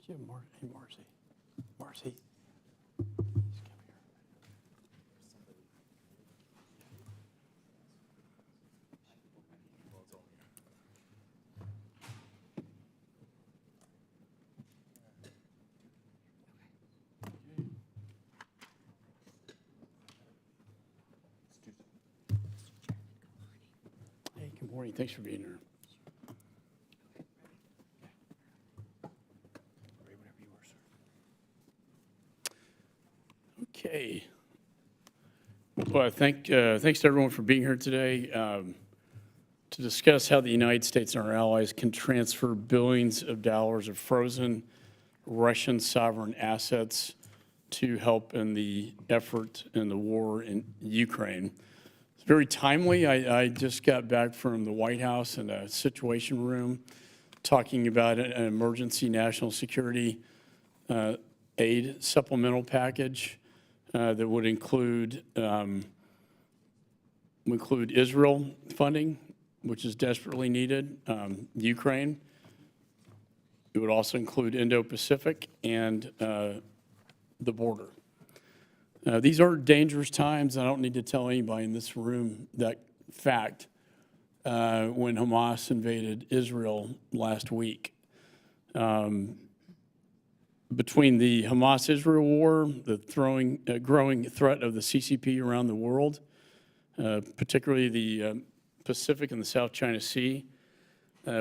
Yeah, hey, Marcy. Marcy. Please come here. Hey, good morning. Thanks for being here. Okay. Well, thanks to everyone for being here today to discuss how the United States and our allies can transfer billions of dollars of frozen Russian sovereign assets to help in the effort in the war in Ukraine. It's very timely. I just got back from the White House in a situation room talking about an emergency national security aid supplemental package that would include Israel funding, which is desperately needed, Ukraine. It would also include Indo-Pacific and the border. These are dangerous times. I don't need to tell anybody in this room that fact when Hamas invaded Israel last week. Between the Hamas-Israel war, the growing threat of the CCP around the world, particularly the Pacific and the South China Sea,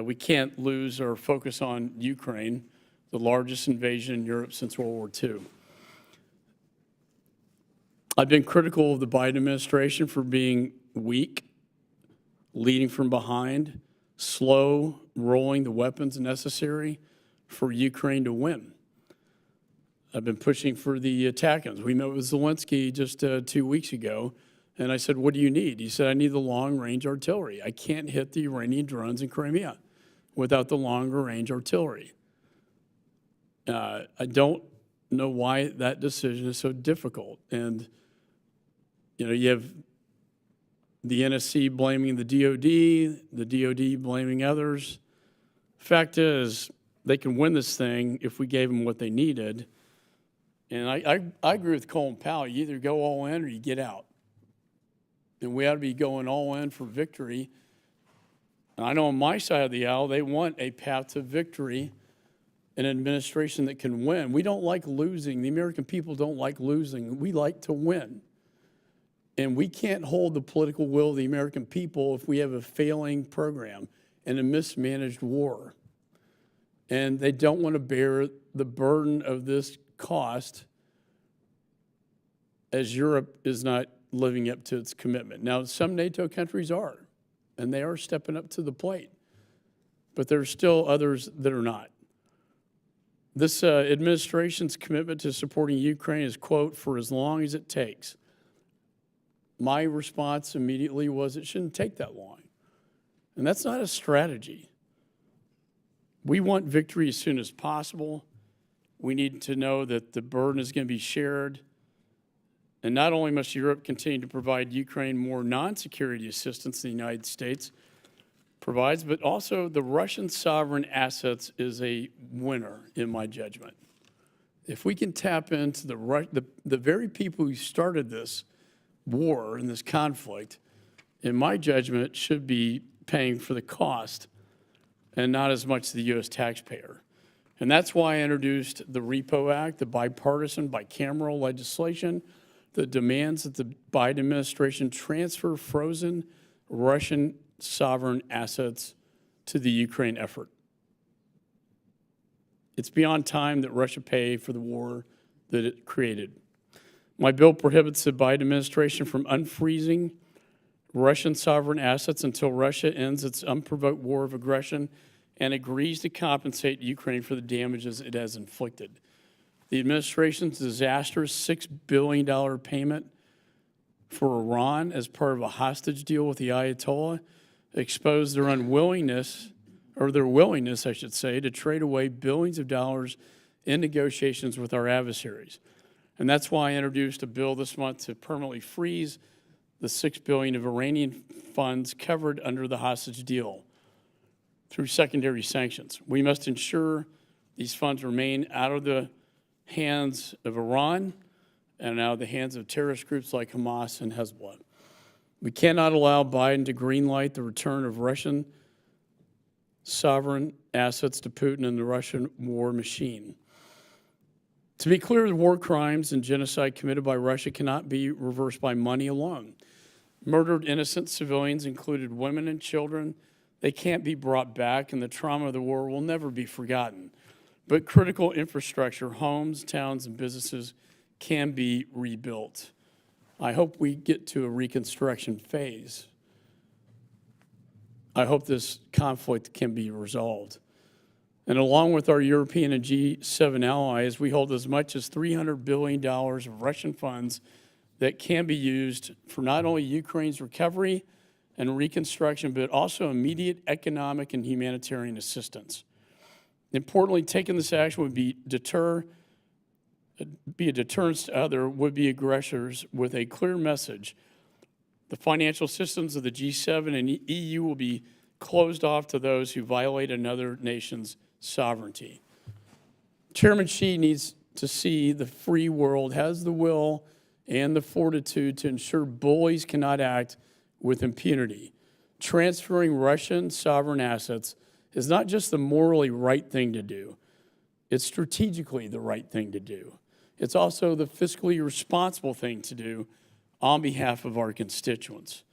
we can't lose our focus on Ukraine, the largest invasion in Europe since World War II. I've been critical of the Biden administration for being weak, leading from behind, slow, rolling the weapons necessary for Ukraine to win. I've been pushing for the attack-ins. We met with Zelikow just 2 weeks ago, and I said, what do you need? He said, I need the long-range artillery. I can't hit the Iranian drones in Crimea without the longer-range artillery. I don't know why that decision is so difficult. And, you have the NSC blaming the DOD blaming others. Fact is, they can win this thing if we gave them what they needed. And I agree with Colin Powell. You either go all in or you get out. And we ought to be going all in for victory. And I know on my side of the aisle, they want a path to victory, an administration that can win. We don't like losing. The American people don't like losing. We like to win. And we can't hold the political will of the American people if we have a failing program and a mismanaged war. And they don't want to bear the burden of this cost as Europe is not living up to its commitment. Now, some NATO countries are, and they are stepping up to the plate, but there are still others that are not. This administration's commitment to supporting Ukraine is, quote, for as long as it takes. My response immediately was it shouldn't take that long. And that's not a strategy. We want victory as soon as possible. We need to know that the burden is going to be shared. And not only must Europe continue to provide Ukraine more non-security assistance the United States provides, but also the Russian sovereign assets is a winner, in my judgment. If we can tap into the very people who started this war and this conflict, in my judgment, should be paying for the cost and not as much the U.S. taxpayer. And that's why I introduced the REPO Act, the bipartisan, bicameral legislation that demands that the Biden administration transfer frozen Russian sovereign assets to the Ukraine effort. It's beyond time that Russia pay for the war that it created. My bill prohibits the Biden administration from unfreezing Russian sovereign assets until Russia ends its unprovoked war of aggression and agrees to compensate Ukraine for the damages it has inflicted. The administration's disastrous $6 billion payment for Iran as part of a hostage deal with the Ayatollah exposed their unwillingness, or their willingness, I should say, to trade away billions of dollars in negotiations with our adversaries. And that's why I introduced a bill this month to permanently freeze the $6 billion of Iranian funds covered under the hostage deal through secondary sanctions. We must ensure These funds remain out of the hands of Iran and out of the hands of terrorist groups like Hamas and Hezbollah. We cannot allow Biden to greenlight the return of Russian sovereign assets to Putin and the Russian war machine. To be clear, the war crimes and genocide committed by Russia cannot be reversed by money alone. Murdered innocent civilians included women and children. They can't be brought back, and the trauma of the war will never be forgotten. But critical infrastructure, homes, towns, and businesses can be rebuilt. I hope we get to a reconstruction phase. I hope this conflict can be resolved. And along with our European and G7 allies, we hold as much as $300 billion of Russian funds that can be used for not only Ukraine's recovery and reconstruction, but also immediate economic and humanitarian assistance. Importantly, taking this action would be a deterrence to other would-be aggressors with a clear message. The financial systems of the G7 and EU will be closed off to those who violate another nation's sovereignty. Chairman Xi needs to see the free world has the will and the fortitude to ensure bullies cannot act with impunity. Transferring Russian sovereign assets is not just the morally right thing to do, it's strategically the right thing to do. It's also the fiscally responsible thing to do on behalf of our constituents.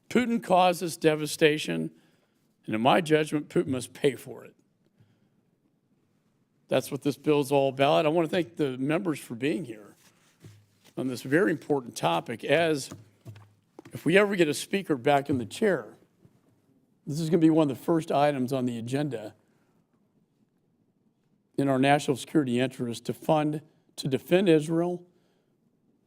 Putin caused this devastation, and in my judgment, Putin must pay for it. That's what this bill is all about. I want to thank the members for being here on this very important topic. As if we ever get a speaker back in the chair, this is going to be one of the first items on the agenda in our national security interest to defend Israel,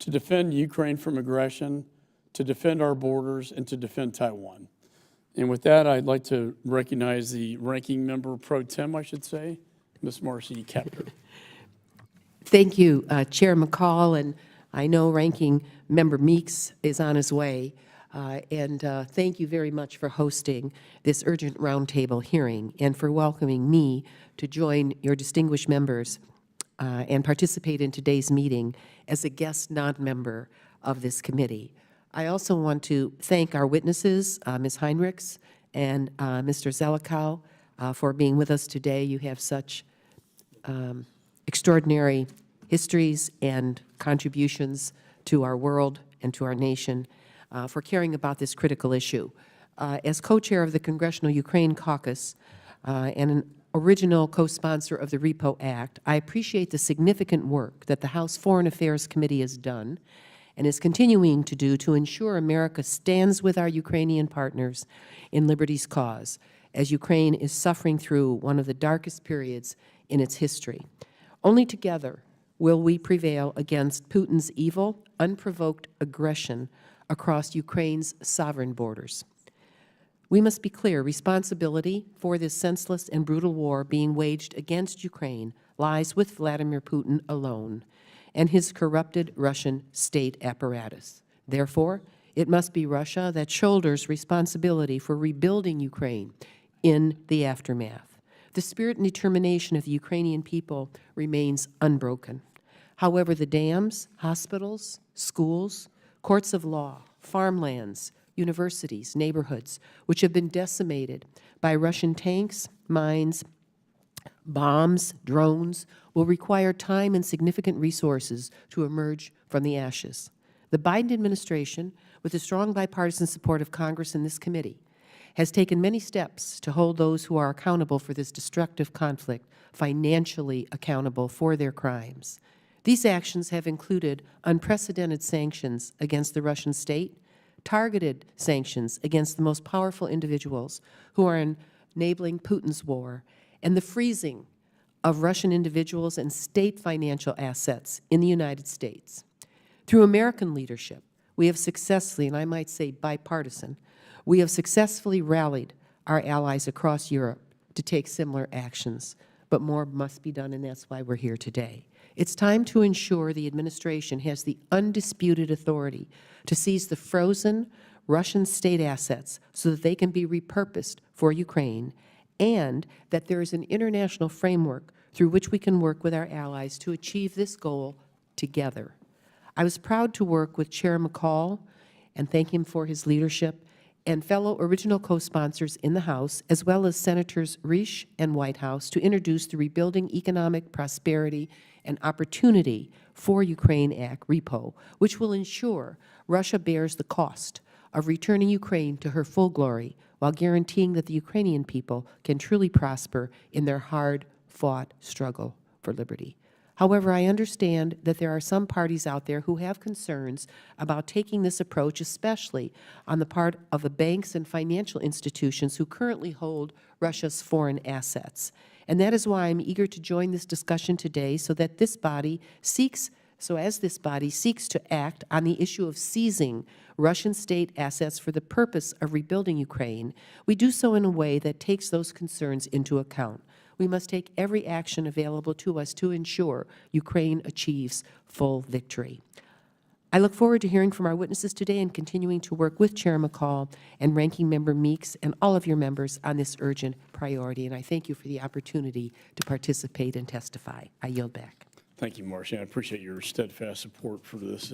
to defend Ukraine from aggression, to defend our borders, and to defend Taiwan. And with that, I'd like to recognize the ranking member pro tem, I should say, Ms. Marcy Kaptur. Thank you, Chair McCaul, and I know Ranking Member Meeks is on his way. Thank you very much for hosting this urgent roundtable hearing and for welcoming me to join your distinguished members and participate in today's meeting as a guest non-member of this committee. I also want to thank our witnesses, Ms. Heinrichs and Mr. Zelikow, for being with us today. You have such extraordinary histories and contributions to our world and to our nation, for caring about this critical issue. As co-chair of the Congressional Ukraine Caucus and an original co-sponsor of the REPO Act, I appreciate the significant work that the House Foreign Affairs Committee has done and is continuing to do to ensure America stands with our Ukrainian partners in liberty's cause, as Ukraine is suffering through one of the darkest periods in its history. Only together will we prevail against Putin's evil, unprovoked aggression across Ukraine's sovereign borders. We must be clear, responsibility for this senseless and brutal war being waged against Ukraine lies with Vladimir Putin alone and his corrupted Russian state apparatus. Therefore, it must be Russia that shoulders responsibility for rebuilding Ukraine in the aftermath. The spirit and determination of the Ukrainian people remains unbroken. However, the dams, hospitals, schools, courts of law, farmlands, universities, neighborhoods, which have been decimated by Russian tanks, mines, bombs, drones, will require time and significant resources to emerge from the ashes. The Biden administration, with the strong bipartisan support of Congress and this committee, has taken many steps to hold those who are accountable for this destructive conflict financially accountable for their crimes. These actions have included unprecedented sanctions against the Russian state, targeted sanctions against the most powerful individuals who are enabling Putin's war, and the freezing of Russian individuals and state financial assets in the United States. Through American leadership, we have successfully, and I might say bipartisan, we have successfully rallied our allies across Europe to take similar actions, but more must be done, and that's why we're here today. It's time to ensure the administration has the undisputed authority to seize the frozen Russian state assets so that they can be repurposed for Ukraine, and that there is an international framework through which we can work with our allies to achieve this goal together. I was proud to work with Chair McCaul and thank him for his leadership, and fellow original co-sponsors in the House, as well as Senators Risch and Whitehouse, to introduce the Rebuilding Economic Prosperity and Opportunity for Ukraine Act, REPO, which will ensure Russia bears the cost of returning Ukraine to her full glory while guaranteeing that the Ukrainian people can truly prosper in their hard-fought struggle for liberty. However, I understand that there are some parties out there who have concerns about taking this approach, especially on the part of the banks and financial institutions who currently hold Russia's foreign assets. And that is why I'm eager to join this discussion today so as this body seeks to act on the issue of seizing Russian state assets for the purpose of rebuilding Ukraine, we do so in a way that takes those concerns into account. We must take every action available to us to ensure Ukraine achieves full victory. I look forward to hearing from our witnesses today and continuing to work with Chair McCaul and Ranking Member Meeks and all of your members on this urgent priority, and I thank you for the opportunity to participate and testify. I yield back. Thank you, Marcia. I appreciate your steadfast support for this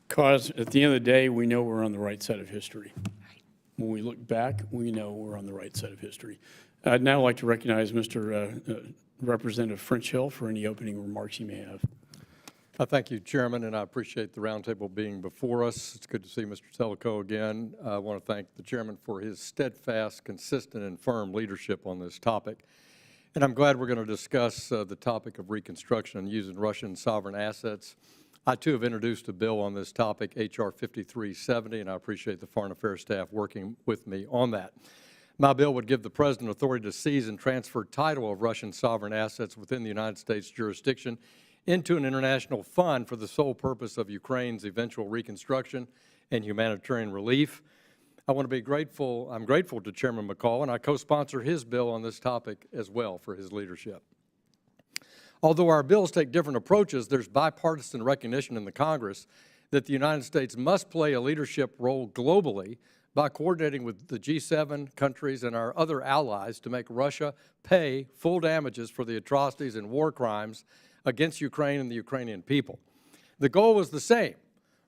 cause. At the end of the day, we know we're on the right side of history. When we look back, we know we're on the right side of history. I'd now like to recognize Mr. Representative French Hill for any opening remarks he may have. Thank you, Chairman, and I appreciate the roundtable being before us. It's good to see Mr. Zelikow again. I want to thank the Chairman for his steadfast, consistent, and firm leadership on this topic. And I'm glad we're going to discuss the topic of reconstruction and using Russian sovereign assets. I, too, have introduced a bill on this topic, H.R. 5370, and I appreciate the Foreign Affairs staff working with me on that. My bill would give the President authority to seize and transfer title of Russian sovereign assets within the United States jurisdiction into an international fund for the sole purpose of Ukraine's eventual reconstruction and humanitarian relief. I want to be grateful. I'm grateful to Chairman McCaul, and I co-sponsor his bill on this topic as well for his leadership. Although our bills take different approaches, there's bipartisan recognition in the Congress that the United States must play a leadership role globally by coordinating with the G7 countries and our other allies to make Russia pay full damages for the atrocities and war crimes against Ukraine and the Ukrainian people. The goal was the same.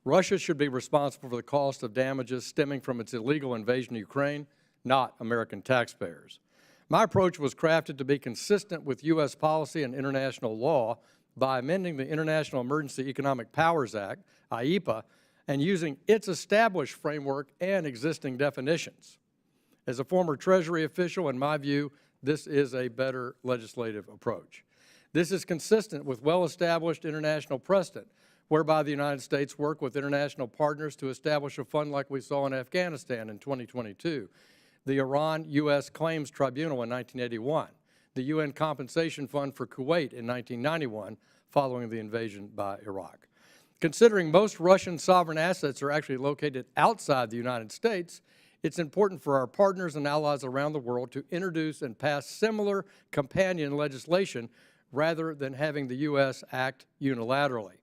Russia should be responsible for the cost of damages stemming from its illegal invasion of Ukraine, not American taxpayers. My approach was crafted to be consistent with U.S. policy and international law by amending the International Emergency Economic Powers Act, IEPA, and using its established framework and existing definitions. As a former Treasury official, in my view, this is a better legislative approach. This is consistent with well-established international precedent, whereby the United States worked with international partners to establish a fund like we saw in Afghanistan in 2022, the Iran-U.S. Claims Tribunal in 1981, the UN Compensation Fund for Kuwait in 1991, following the invasion by Iraq. Considering most Russian sovereign assets are actually located outside the United States, it's important for our partners and allies around the world to introduce and pass similar companion legislation rather than having the U.S. act unilaterally.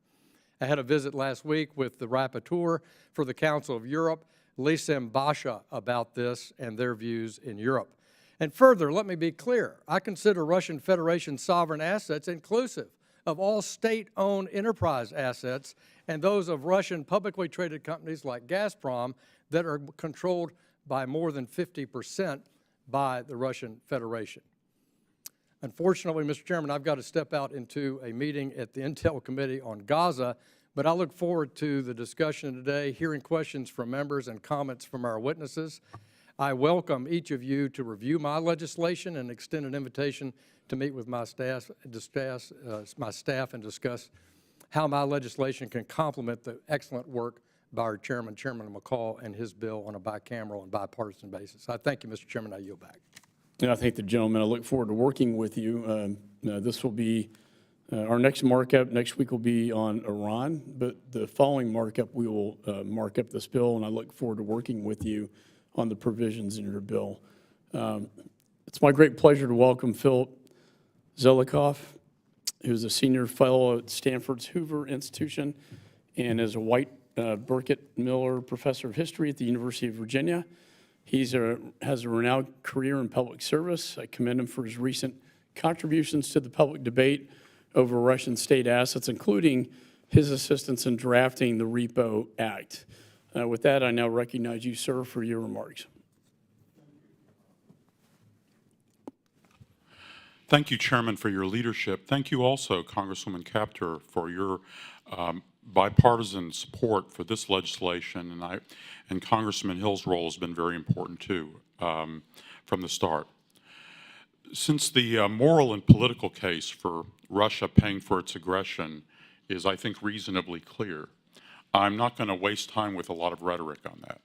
I had a visit last week with the rapporteur for the Council of Europe, Lisem Basha, about this and their views in Europe. And further, let me be clear, I consider Russian Federation sovereign assets inclusive of all state-owned enterprise assets and those of Russian publicly traded companies like Gazprom that are controlled by more than 50% by the Russian Federation. Unfortunately, Mr. Chairman, I've got to step out into a meeting at the Intel Committee on Gaza, but I look forward to the discussion today, hearing questions from members and comments from our witnesses. I welcome each of you to review my legislation and extend an invitation to meet with my staff and discuss how my legislation can complement the excellent work by our chairman, Chairman McCaul, and his bill on a bicameral and bipartisan basis. I thank you, Mr. Chairman. I yield back. And I thank the gentleman. I look forward to working with you. This will be our next markup. Next week will be on Iran, but the following markup, we will mark up this bill, and I look forward to working with you on the provisions in your bill. It's my great pleasure to welcome Philip Zelikow, who's a senior fellow at Stanford's Hoover Institution and is a White Burkett Miller Professor of History at the University of Virginia. He has a renowned career in public service. I commend him for his recent contributions to the public debate over Russian state assets, including his assistance in drafting the Repo Act. With that, I now recognize you, sir, for your remarks. Thank you, Chairman, for your leadership. Thank you also, Congresswoman Kaptur, for your bipartisan support for this legislation, and Congressman Hill's role has been very important too from the start. Since the moral and political case for Russia paying for its aggression is, I think, reasonably clear, I'm not going to waste time with a lot of rhetoric on that.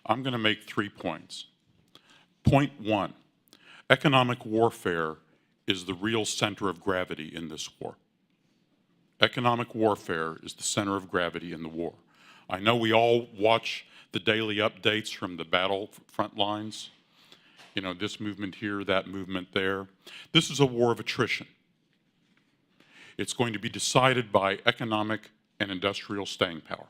I'm going to make 3 points. Point 1, economic warfare is the real center of gravity in this war. Economic warfare is the center of gravity in the war. I know we all watch the daily updates from the battlefront lines. You know, this movement here, that movement there. This is a war of attrition. It's going to be decided by economic and industrial staying power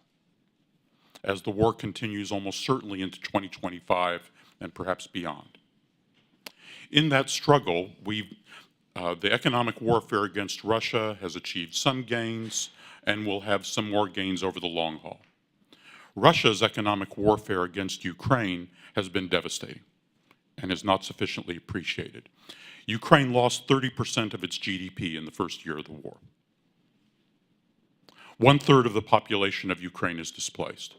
as the war continues almost certainly into 2025 and perhaps beyond. In that struggle, the economic warfare against Russia has achieved some gains and will have some more gains over the long haul. Russia's economic warfare against Ukraine has been devastating and is not sufficiently appreciated. Ukraine lost 30% of its GDP in the first year of the war. 1/3 of the population of Ukraine is displaced,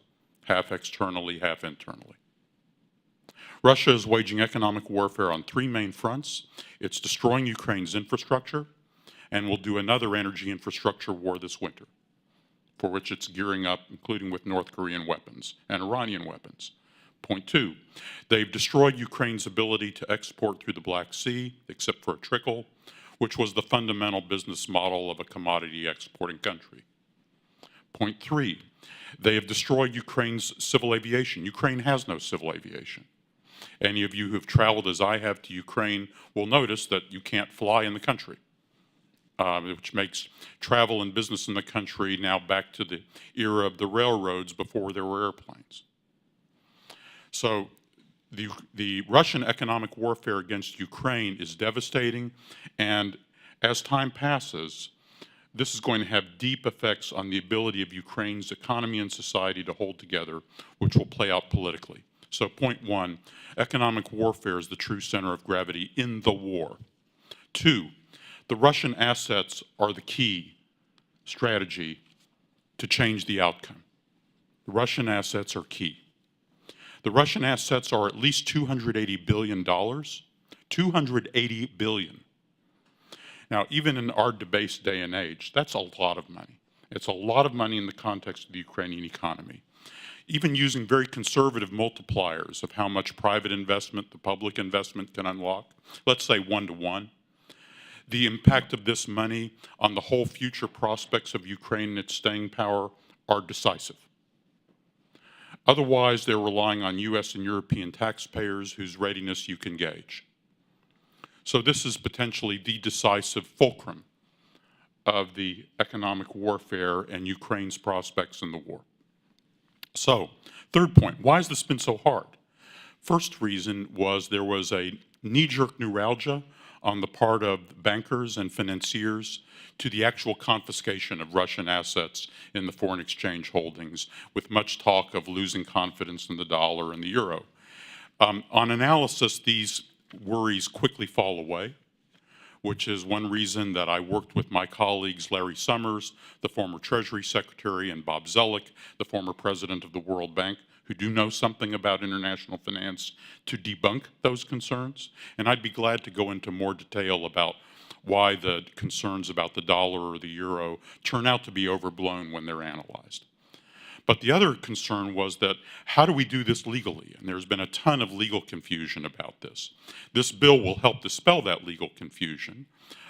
half externally, half internally. Russia is waging economic warfare on 3 main fronts. It's destroying Ukraine's infrastructure and will do another energy infrastructure war this winter, for which it's gearing up, including with North Korean weapons and Iranian weapons. Point 2, they've destroyed Ukraine's ability to export through the Black Sea, except for a trickle, which was the fundamental business model of a commodity exporting country. Point 3, they have destroyed Ukraine's civil aviation. Ukraine has no civil aviation. Any of you who have traveled, as I have, to Ukraine will notice that you can't fly in the country, which makes travel and business in the country now back to the era of the railroads before there were airplanes. So the Russian economic warfare against Ukraine is devastating, and as time passes, this is going to have deep effects on the ability of Ukraine's economy and society to hold together, which will play out politically. So point 1, economic warfare is the true center of gravity in the war. 2, the Russian assets are the key strategy to change the outcome. The Russian assets are key. The Russian assets are at least $280 billion. $280 billion. Now, even in our debased day and age, that's a lot of money. It's a lot of money in the context of the Ukrainian economy. Even using very conservative multipliers of how much private investment the public investment can unlock, let's say 1-to-1, the impact of this money on the whole future prospects of Ukraine and its staying power are decisive. Otherwise, they're relying on US and European taxpayers whose readiness you can gauge. So this is potentially the decisive fulcrum of the economic warfare and Ukraine's prospects in the war. So, 3rd point, why has this been so hard? First reason was there was a knee-jerk neuralgia on the part of bankers and financiers to the actual confiscation of Russian assets in the foreign exchange holdings, with much talk of losing confidence in the dollar and the euro. On analysis, these worries quickly fall away, which is one reason that I worked with my colleagues Larry Summers, the former Treasury Secretary, and Bob Zelikow, the former president of the World Bank, who do know something about international finance, to debunk those concerns. And I'd be glad to go into more detail about why the concerns about the dollar or the euro turn out to be overblown when they're analyzed. But the other concern was that how do we do this legally? And there's been a ton of legal confusion about this. This bill will help dispel that legal confusion.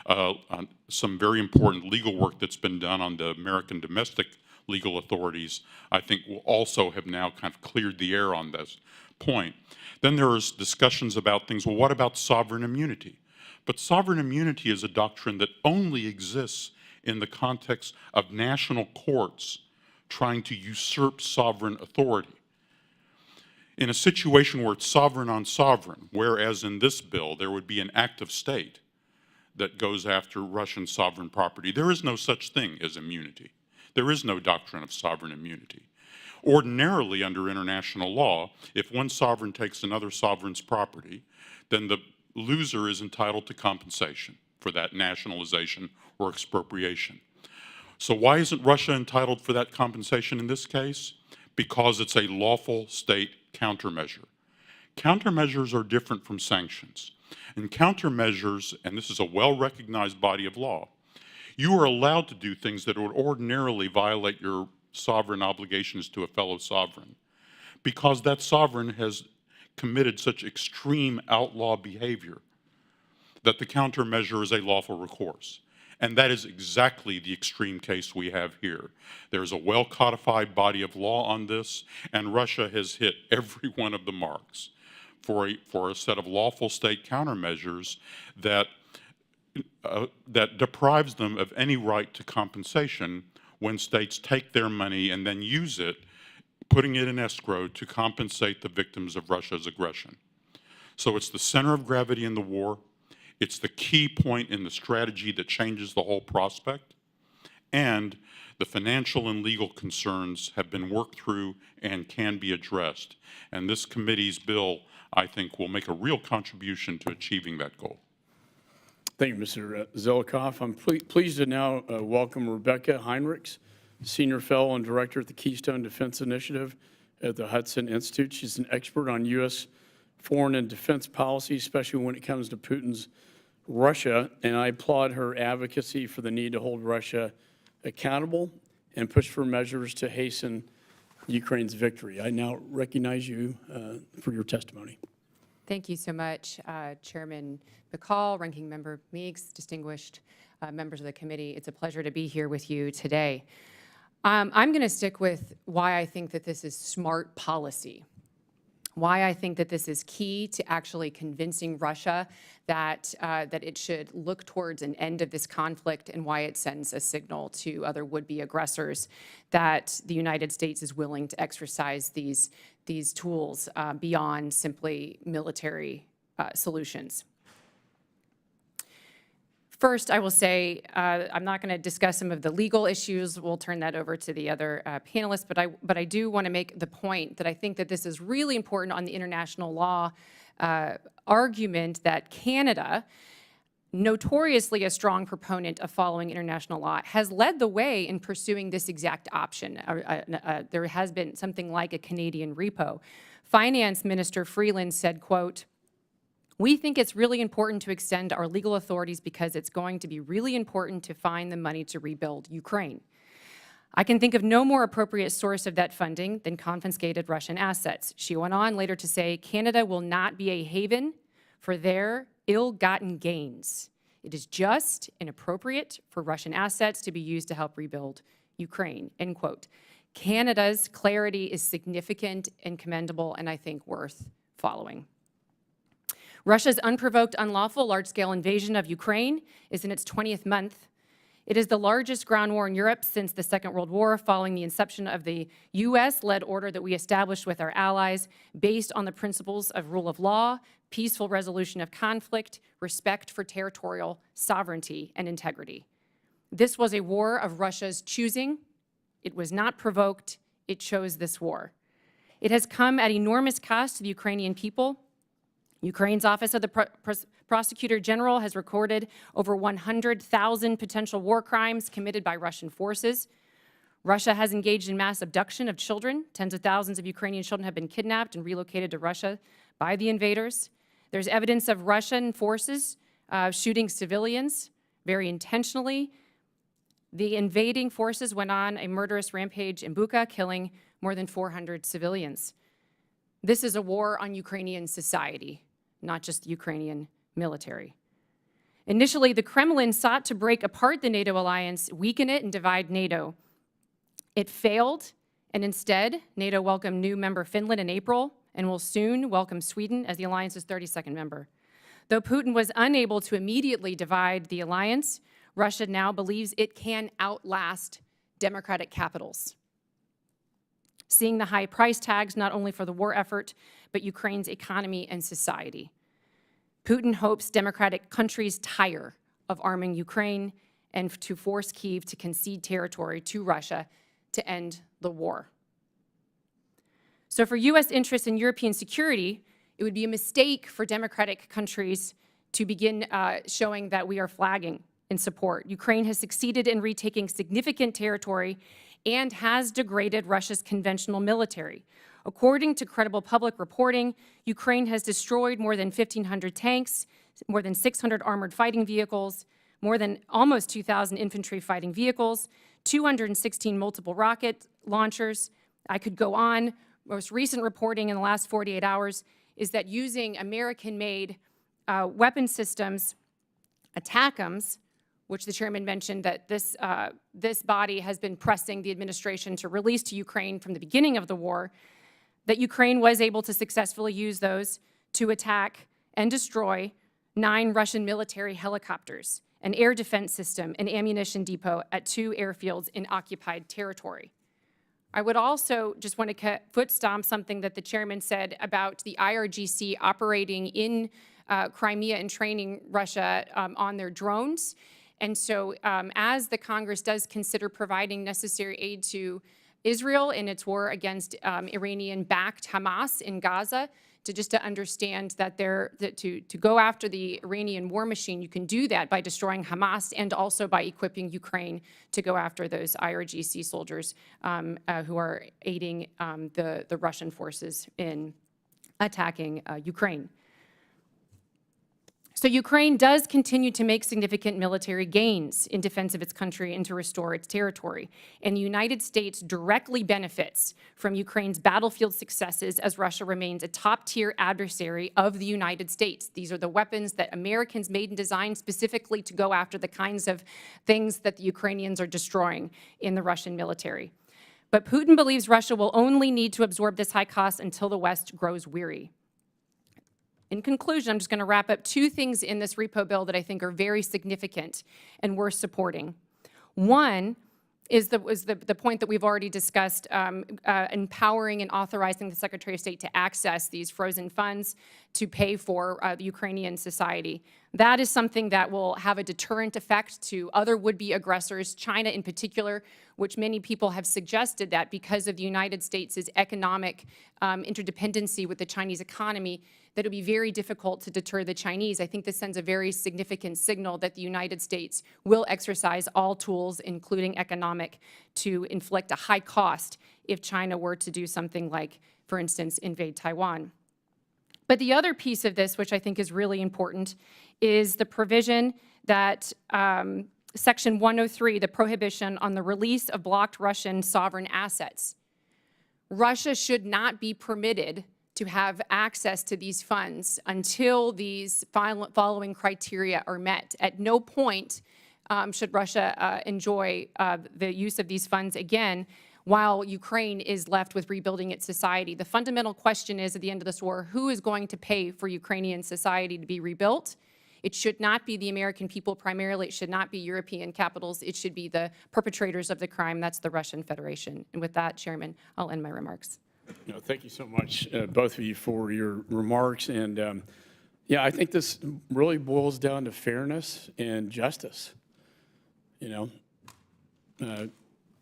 On some very important legal work that's been done on the American domestic legal authorities, I think will also have now kind of cleared the air on this point. Then there's discussions about things, well, what about sovereign immunity? But sovereign immunity is a doctrine that only exists in the context of national courts trying to usurp sovereign authority. In a situation where it's sovereign on sovereign, whereas in this bill there would be an act of state, that goes after Russian sovereign property. There is no such thing as immunity. There is no doctrine of sovereign immunity. Ordinarily, under international law, if one sovereign takes another sovereign's property, then the loser is entitled to compensation for that nationalization or expropriation. So why isn't Russia entitled for that compensation in this case? Because it's a lawful state countermeasure. Countermeasures are different from sanctions. And countermeasures, and this is a well-recognized body of law, you are allowed to do things that would ordinarily violate your sovereign obligations to a fellow sovereign because that sovereign has committed such extreme outlaw behavior that the countermeasure is a lawful recourse. And that is exactly the extreme case we have here. There's a well-codified body of law on this, and Russia has hit every one of the marks for a set of lawful state countermeasures that deprives them of any right to compensation when states take their money and then use it, putting it in escrow to compensate the victims of Russia's aggression. So it's the center of gravity in the war. It's the key point in the strategy that changes the whole prospect. And the financial and legal concerns have been worked through and can be addressed. And this committee's bill, I think, will make a real contribution to achieving that goal. Thank you, Mr. Zelikow. I'm pleased to now welcome Rebeccah Heinrichs, Senior Fellow and Director at the Keystone Defense Initiative at the Hudson Institute. She's an expert on U.S. foreign and defense policy, especially when it comes to Putin's Russia, and I applaud her advocacy for the need to hold Russia accountable and push for measures to hasten Ukraine's victory. I now recognize you for your testimony. Thank you so much, Chairman McCaul, Ranking Member Meeks, distinguished members of the committee. It's a pleasure to be here with you today. I'm going to stick with why I think that this is smart policy, why I think that this is key to actually convincing Russia that it should look towards an end of this conflict, and why it sends a signal to other would-be aggressors that the United States is willing to exercise these tools beyond simply military solutions. First, I will say I'm not going to discuss some of the legal issues. We'll turn that over to the other panelists. But I do want to make the point that I think that this is really important on the international law argument that Canada, notoriously a strong proponent of following international law, has led the way in pursuing this exact option. There has been something like a Canadian repo. Finance Minister Freeland said, quote, "We think it's really important to extend our legal authorities because it's going to be really important to find the money to rebuild Ukraine. I can think of no more appropriate source of that funding than confiscated Russian assets." She went on later to say, "Canada will not be a haven for their ill-gotten gains. It is just and appropriate for Russian assets to be used to help rebuild Ukraine," end quote. Canada's clarity is significant and commendable, and I think worth following. Russia's unprovoked, unlawful, large-scale invasion of Ukraine is in its 20th month. It is the largest ground war in Europe since the Second World War, following the inception of the U.S.-led order that we established with our allies, based on the principles of rule of law, peaceful resolution of conflict, respect for territorial sovereignty and integrity. This was a war of Russia's choosing. It was not provoked. It chose this war. It has come at enormous cost to the Ukrainian people. Ukraine's Office of the Prosecutor General has recorded over 100,000 potential war crimes committed by Russian forces. Russia has engaged in mass abduction of children. Tens of thousands of Ukrainian children have been kidnapped and relocated to Russia by the invaders. There's evidence of Russian forces shooting civilians very intentionally. The invading forces went on a murderous rampage in Bucha, killing more than 400 civilians. This is a war on Ukrainian society, not just the Ukrainian military. Initially, the Kremlin sought to break apart the NATO alliance, weaken it, and divide NATO. It failed, and instead, NATO welcomed new member Finland in April and will soon welcome Sweden as the alliance's 32nd member. Though Putin was unable to immediately divide the alliance, Russia now believes it can outlast democratic capitals, seeing the high price tags not only for the war effort, but Ukraine's economy and society. Putin hopes democratic countries tire of arming Ukraine and to force Kyiv to concede territory to Russia to end the war. So for U.S. interests in European security, it would be a mistake for democratic countries to begin showing that we are flagging in support. Ukraine has succeeded in retaking significant territory and has degraded Russia's conventional military. According to credible public reporting, Ukraine has destroyed more than 1,500 tanks, more than 600 armored fighting vehicles, more than almost 2,000 infantry fighting vehicles, 216 multiple rocket launchers. I could go on. Most recent reporting in the last 48 hours is that using American-made weapon systems, ATACMS, which the chairman mentioned that this body has been pressing the administration to release to Ukraine from the beginning of the war, that Ukraine was able to successfully use those to attack and destroy 9 Russian military helicopters, an air defense system, an ammunition depot at 2 airfields in occupied territory. I would also just want to foot stomp something that the chairman said about the IRGC operating in Crimea and training Russia on their drones. And so as the Congress does consider providing necessary aid to Israel in its war against Iranian-backed Hamas in Gaza, to understand that to go after the Iranian war machine, you can do that by destroying Hamas and also by equipping Ukraine to go after those IRGC soldiers who are aiding the Russian forces in attacking Ukraine. So Ukraine does continue to make significant military gains in defense of its country and to restore its territory. And the United States directly benefits from Ukraine's battlefield successes as Russia remains a top-tier adversary of the United States. These are the weapons that Americans made and designed specifically to go after the kinds of things that the Ukrainians are destroying in the Russian military. But Putin believes Russia will only need to absorb this high cost until the West grows weary. In conclusion, I'm just going to wrap up 2 things in this repo bill that I think are very significant and worth supporting. One is the point that we've already discussed, empowering and authorizing the Secretary of State to access these frozen funds to pay for the Ukrainian society. That is something that will have a deterrent effect to other would-be aggressors, China in particular, which many people have suggested that because of the United States' economic interdependency with the Chinese economy, that it would be very difficult to deter the Chinese. I think this sends a very significant signal that the United States will exercise all tools, including economic, to inflict a high cost if China were to do something like, for instance, invade Taiwan. But the other piece of this, which I think is really important, is the provision that Section 103, the prohibition on the release of blocked Russian sovereign assets. Russia should not be permitted to have access to these funds until these following criteria are met. At no point should Russia enjoy the use of these funds again while Ukraine is left with rebuilding its society. The fundamental question is, at the end of this war, who is going to pay for Ukrainian society to be rebuilt? It should not be the American people primarily. It should not be European capitals. It should be the perpetrators of the crime. That's the Russian Federation. And with that, Chairman, I'll end my remarks. Thank you so much, both of you, for your remarks. And yeah, I think this really boils down to fairness and justice. You know,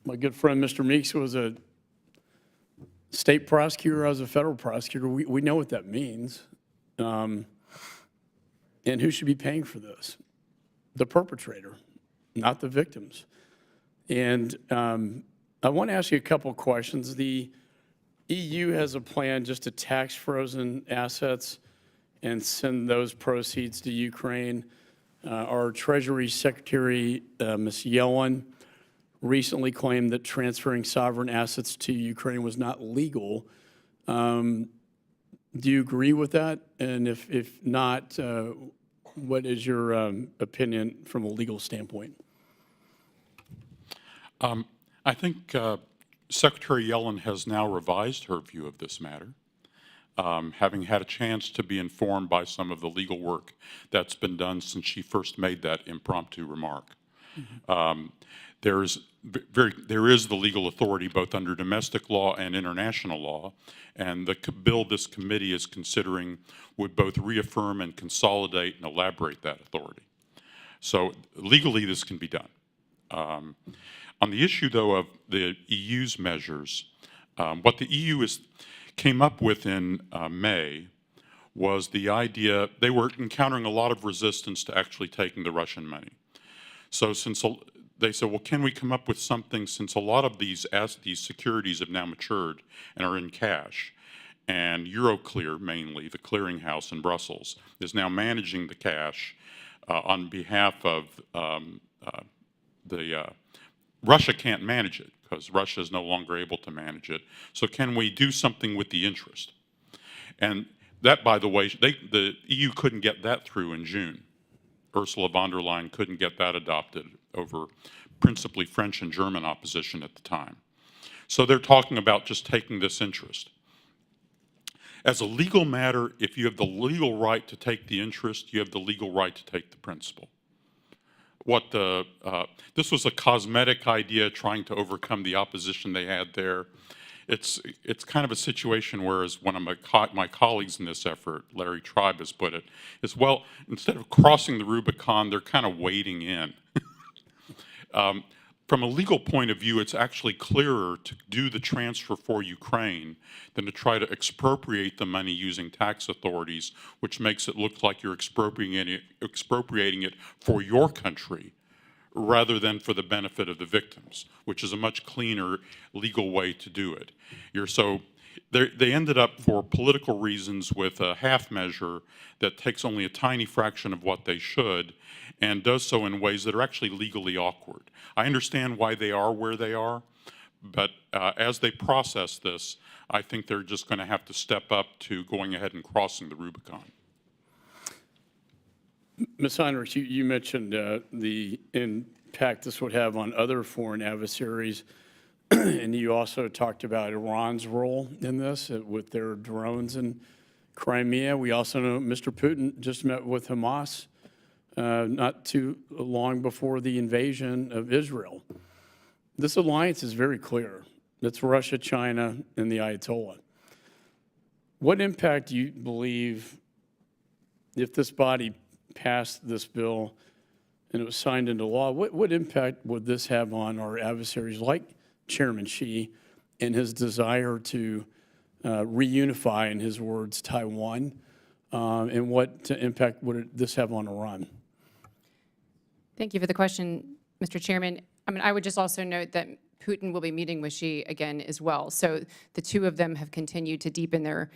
my good friend Mr. Meeks was a state prosecutor. I was a federal prosecutor. We know what that means. And who should be paying for this? The perpetrator, not the victims. And I want to ask you a couple of questions. The EU has a plan just to tax frozen assets and send those proceeds to Ukraine. Our Treasury Secretary, Ms. Yellen, recently claimed that transferring sovereign assets to Ukraine was not legal. Do you agree with that? And if not, what is your opinion from a legal standpoint? I think Secretary Yellen has now revised her view of this matter, having had a chance to be informed by some of the legal work that's been done since she first made that impromptu remark. Mm-hmm. There is the legal authority both under domestic law and international law, and the bill this committee is considering would both reaffirm and consolidate and elaborate that authority. So legally, this can be done. On the issue, though, of the EU's measures, what the EU came up with in May was the idea, they were encountering a lot of resistance to actually taking the Russian money. So they said, well, can we come up with something, since a lot of these securities have now matured and are in cash, and Euroclear, mainly, the clearinghouse in Brussels, is now managing the cash on behalf of Russia can't manage it because Russia is no longer able to manage it. So can we do something with the interest? And that, by the way, the EU couldn't get that through in June. Ursula von der Leyen couldn't get that adopted over principally French and German opposition at the time. So they're talking about just taking this interest. As a legal matter, if you have the legal right to take the interest, you have the legal right to take the principal. This was a cosmetic idea trying to overcome the opposition they had there. It's kind of a situation where, as one of my colleagues in this effort, Larry Tribe, has put it, is, well, instead of crossing the Rubicon, they're kind of wading in. From a legal point of view, it's actually clearer to do the transfer for Ukraine than to try to expropriate the money using tax authorities, which makes it look like you're expropriating it for your country rather than for the benefit of the victims, which is a much cleaner legal way to do it. They ended up, for political reasons, with a half measure that takes only a tiny fraction of what they should and does so in ways that are actually legally awkward. I understand why they are where they are, but as they process this, I think they're just going to have to step up to going ahead and crossing the Rubicon. Ms. Heinrichs, you mentioned the impact this would have on other foreign adversaries, and you also talked about Iran's role in this with their drones in Crimea. We also know Mr. Putin just met with Hamas not too long before the invasion of Israel. This alliance is very clear. It's Russia, China, and the Ayatollah. What impact do you believe, if this body passed this bill and it was signed into law, what impact would this have on our adversaries like Chairman Xi and his desire to reunify, in his words, Taiwan? And what impact would this have on Iran? Thank you for the question, Mr. Chairman. I would just also note that Putin will be meeting with Xi again as well. So the two of them have continued to deepen their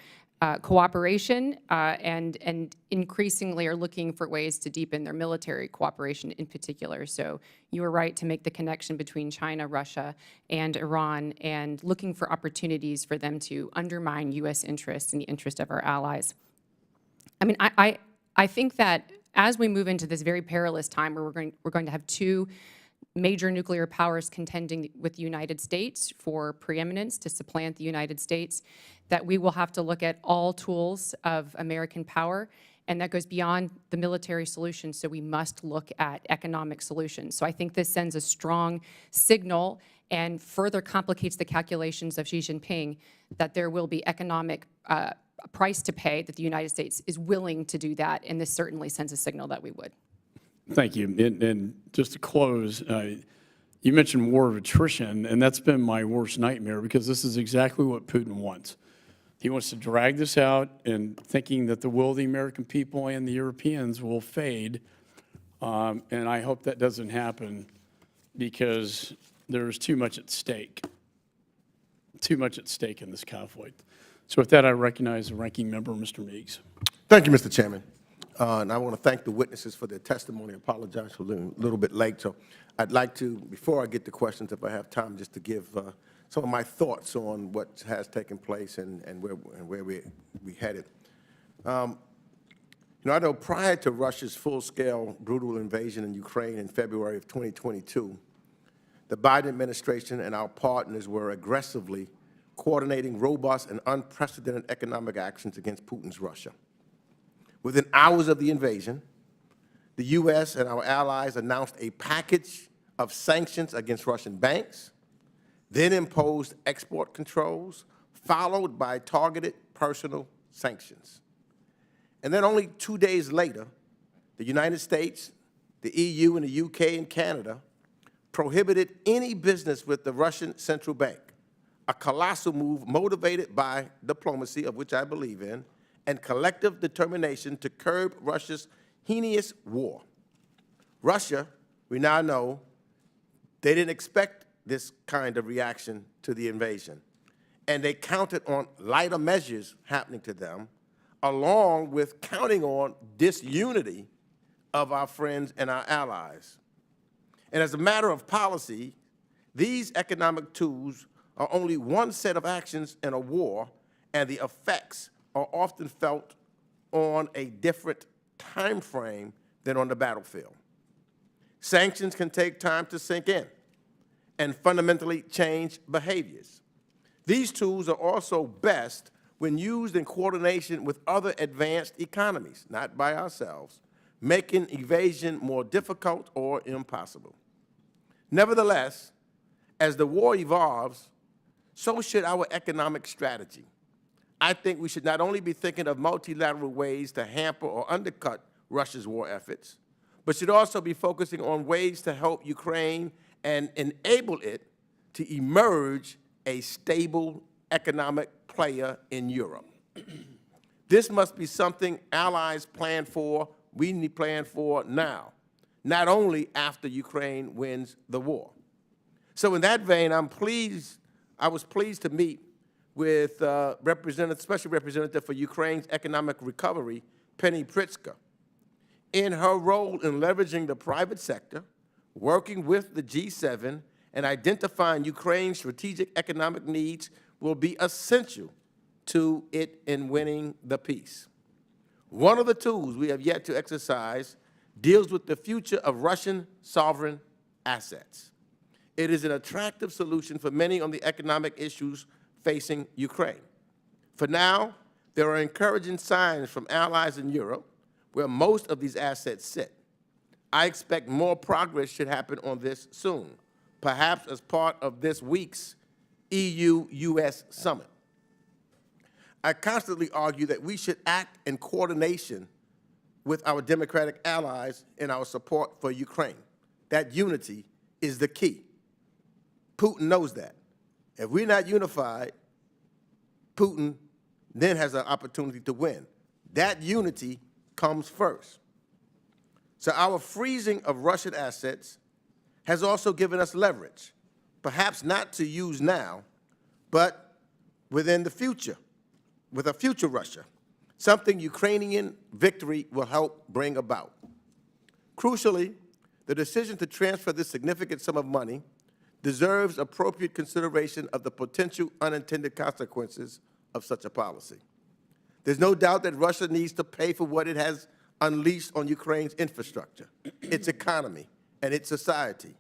cooperation and increasingly are looking for ways to deepen their military cooperation in particular. So you were right to make the connection between China, Russia, and Iran, and looking for opportunities for them to undermine U.S. interests and the interest of our allies. I think that as we move into this very perilous time where we're going to have two major nuclear powers contending with the United States for preeminence to supplant the United States, that we will have to look at all tools of American power, and that goes beyond the military solution, so we must look at economic solutions. So I think this sends a strong signal and further complicates the calculations of Xi Jinping that there will be economic price to pay, that the United States is willing to do that, and this certainly sends a signal that we would. Thank you. And just to close, you mentioned war of attrition, and that's been my worst nightmare because this is exactly what Putin wants. He wants to drag this out and thinking that the will of the American people and the Europeans will fade. And I hope that doesn't happen because there's too much at stake. Too much at stake in this conflict. So with that, I recognize the ranking member, Mr. Meigs. Thank you, Mr. Chairman. And I want to thank the witnesses for their testimony. I apologize for being a little bit late. So I'd like to, before I get to questions, if I have time, just to give some of my thoughts on what has taken place and where we headed. I know prior to Russia's full-scale brutal invasion in Ukraine in February of 2022, the Biden administration and our partners were aggressively coordinating robust and unprecedented economic actions against Putin's Russia. Within hours of the invasion, the U.S. and our allies announced a package of sanctions against Russian banks, then imposed export controls, followed by targeted personal sanctions. And then only 2 days later, the United States the EU and the UK and Canada prohibited any business with the Russian central bank, a colossal move motivated by diplomacy, of which I believe in, and collective determination to curb Russia's heinous war. Russia, we now know, they didn't expect this kind of reaction to the invasion, and they counted on lighter measures happening to them, along with counting on disunity of our friends and our allies. And as a matter of policy, these economic tools are only one set of actions in a war, and the effects are often felt on a different time frame than on the battlefield. Sanctions can take time to sink in and fundamentally change behaviors. These tools are also best when used in coordination with other advanced economies, not by ourselves, making evasion more difficult or impossible. Nevertheless, as the war evolves, so should our economic strategy. I think we should not only be thinking of multilateral ways to hamper or undercut Russia's war efforts, but should also be focusing on ways to help Ukraine and enable it to emerge a stable economic player in Europe. This must be something allies plan for, we need to plan for now, not only after Ukraine wins the war. So in that vein, I was pleased to meet with Special Representative for Ukraine's economic recovery, Penny Pritzker, in her role in leveraging the private sector, working with the G7, and identifying Ukraine's strategic economic needs will be essential to it in winning the peace. One of the tools we have yet to exercise deals with the future of Russian sovereign assets. It is an attractive solution for many on the economic issues facing Ukraine. For now, there are encouraging signs from allies in Europe where most of these assets sit. I expect more progress should happen on this soon, perhaps as part of this week's EU-US summit. I constantly argue that we should act in coordination with our democratic allies in our support for Ukraine. That unity is the key. Putin knows that. If we're not unified, Putin then has an opportunity to win. That unity comes first. So our freezing of Russian assets has also given us leverage, perhaps not to use now, but within the future, with a future Russia, something Ukrainian victory will help bring about. Crucially, the decision to transfer this significant sum of money deserves appropriate consideration of the potential unintended consequences of such a policy. There's no doubt that Russia needs to pay for what it has unleashed on Ukraine's infrastructure, its economy, and its society.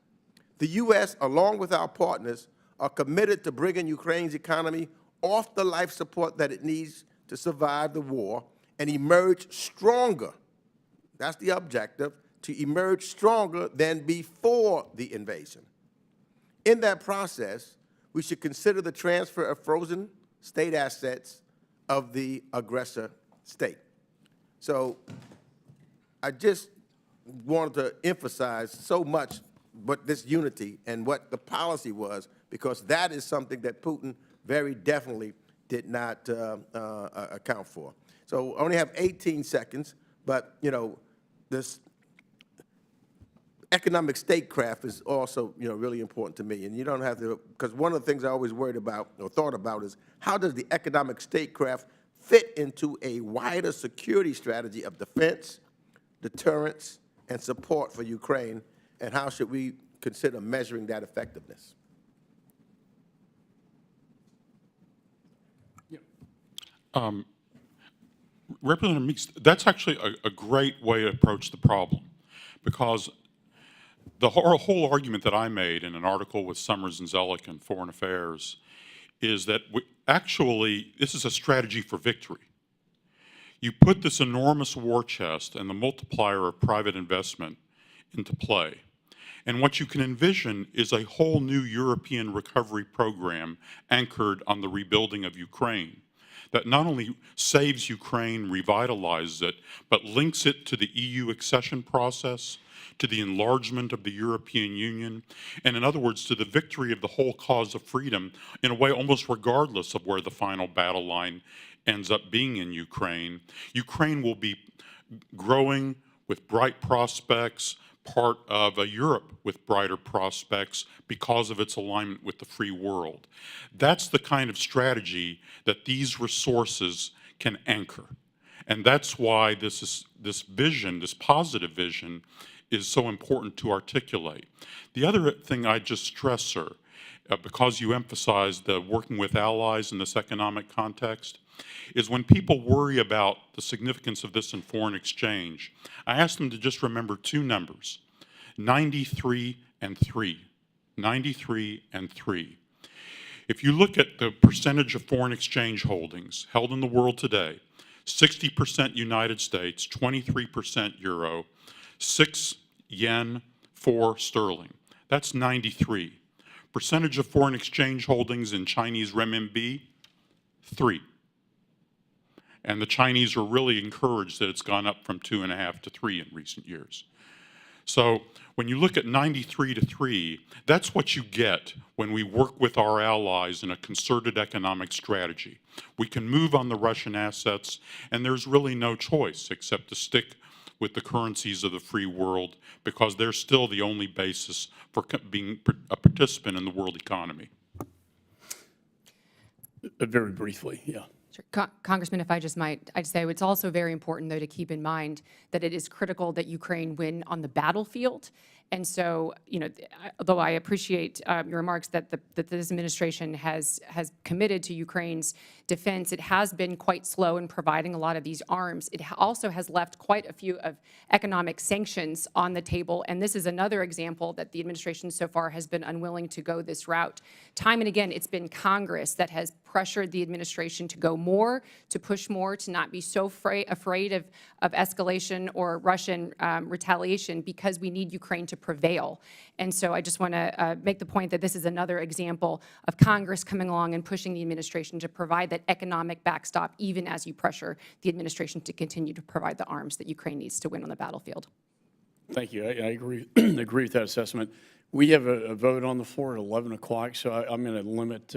The U.S., along with our partners, are committed to bringing Ukraine's economy off the life support that it needs to survive the war and emerge stronger. That's the objective, to emerge stronger than before the invasion. In that process, we should consider the transfer of frozen state assets of the aggressor state. So I just wanted to emphasize so much what this unity and what the policy was, because that is something that Putin very definitely did not account for. So I only have 18 seconds, but you know, this economic statecraft is also, you know, really important to me. And you don't have to, because one of the things I always worried about or thought about is how does the economic statecraft fit into a wider security strategy of defense, deterrence, and support for Ukraine, and how should we consider measuring that effectiveness? Representative Meeks, that's actually a great way to approach the problem, because the whole argument that I made in an article with Summers and Zelikow in Foreign Affairs is that actually this is a strategy for victory. You put this enormous war chest and the multiplier of private investment into play. And what you can envision is a whole new European recovery program anchored on the rebuilding of Ukraine that not only saves Ukraine, revitalizes it, but links it to the EU accession process to the enlargement of the European Union, and in other words, to the victory of the whole cause of freedom, in a way almost regardless of where the final battle line ends up being in Ukraine. Ukraine will be growing with bright prospects, part of a Europe with brighter prospects because of its alignment with the free world. That's the kind of strategy that these resources can anchor. And that's why this vision, this positive vision, is so important to articulate. The other thing I just stress, sir, because you emphasized the working with allies in this economic context, is when people worry about the significance of this in foreign exchange, I ask them to just remember two numbers, 93 and 3. 93 and 3. If you look at the percentage of foreign exchange holdings held in the world today, 60% United States, 23% euro, 6 yen, 4 sterling. That's 93. Percentage of foreign exchange holdings in Chinese renminbi, 3. And the Chinese are really encouraged that it's gone up from 2.5 to 3 in recent years. So when you look at 93 to 3, that's what you get when we work with our allies in a concerted economic strategy. We can move on the Russian assets, and there's really no choice except to stick with the currencies of the free world because they're still the only basis for being a participant in the world economy. Very briefly, yeah. Sure. Congressman, if I just might, I'd say it's also very important, though, to keep in mind that it is critical that Ukraine win on the battlefield. And so, although I appreciate your remarks that this administration has committed to Ukraine's defense, it has been quite slow in providing a lot of these arms. It also has left quite a few of economic sanctions on the table, and this is another example that the administration so far has been unwilling to go this route. Time and again, it's been Congress that has pressured the administration to go more, to push more, to not be so afraid of escalation or Russian retaliation because we need Ukraine to prevail. And so I just want to make the point that this is another example of Congress coming along and pushing the administration to provide that economic backstop, even as you pressure the administration to continue to provide the arms that Ukraine needs to win on the battlefield. Thank you. I agree, agree with that assessment. We have a vote on the floor at 11 o'clock, so I'm going to limit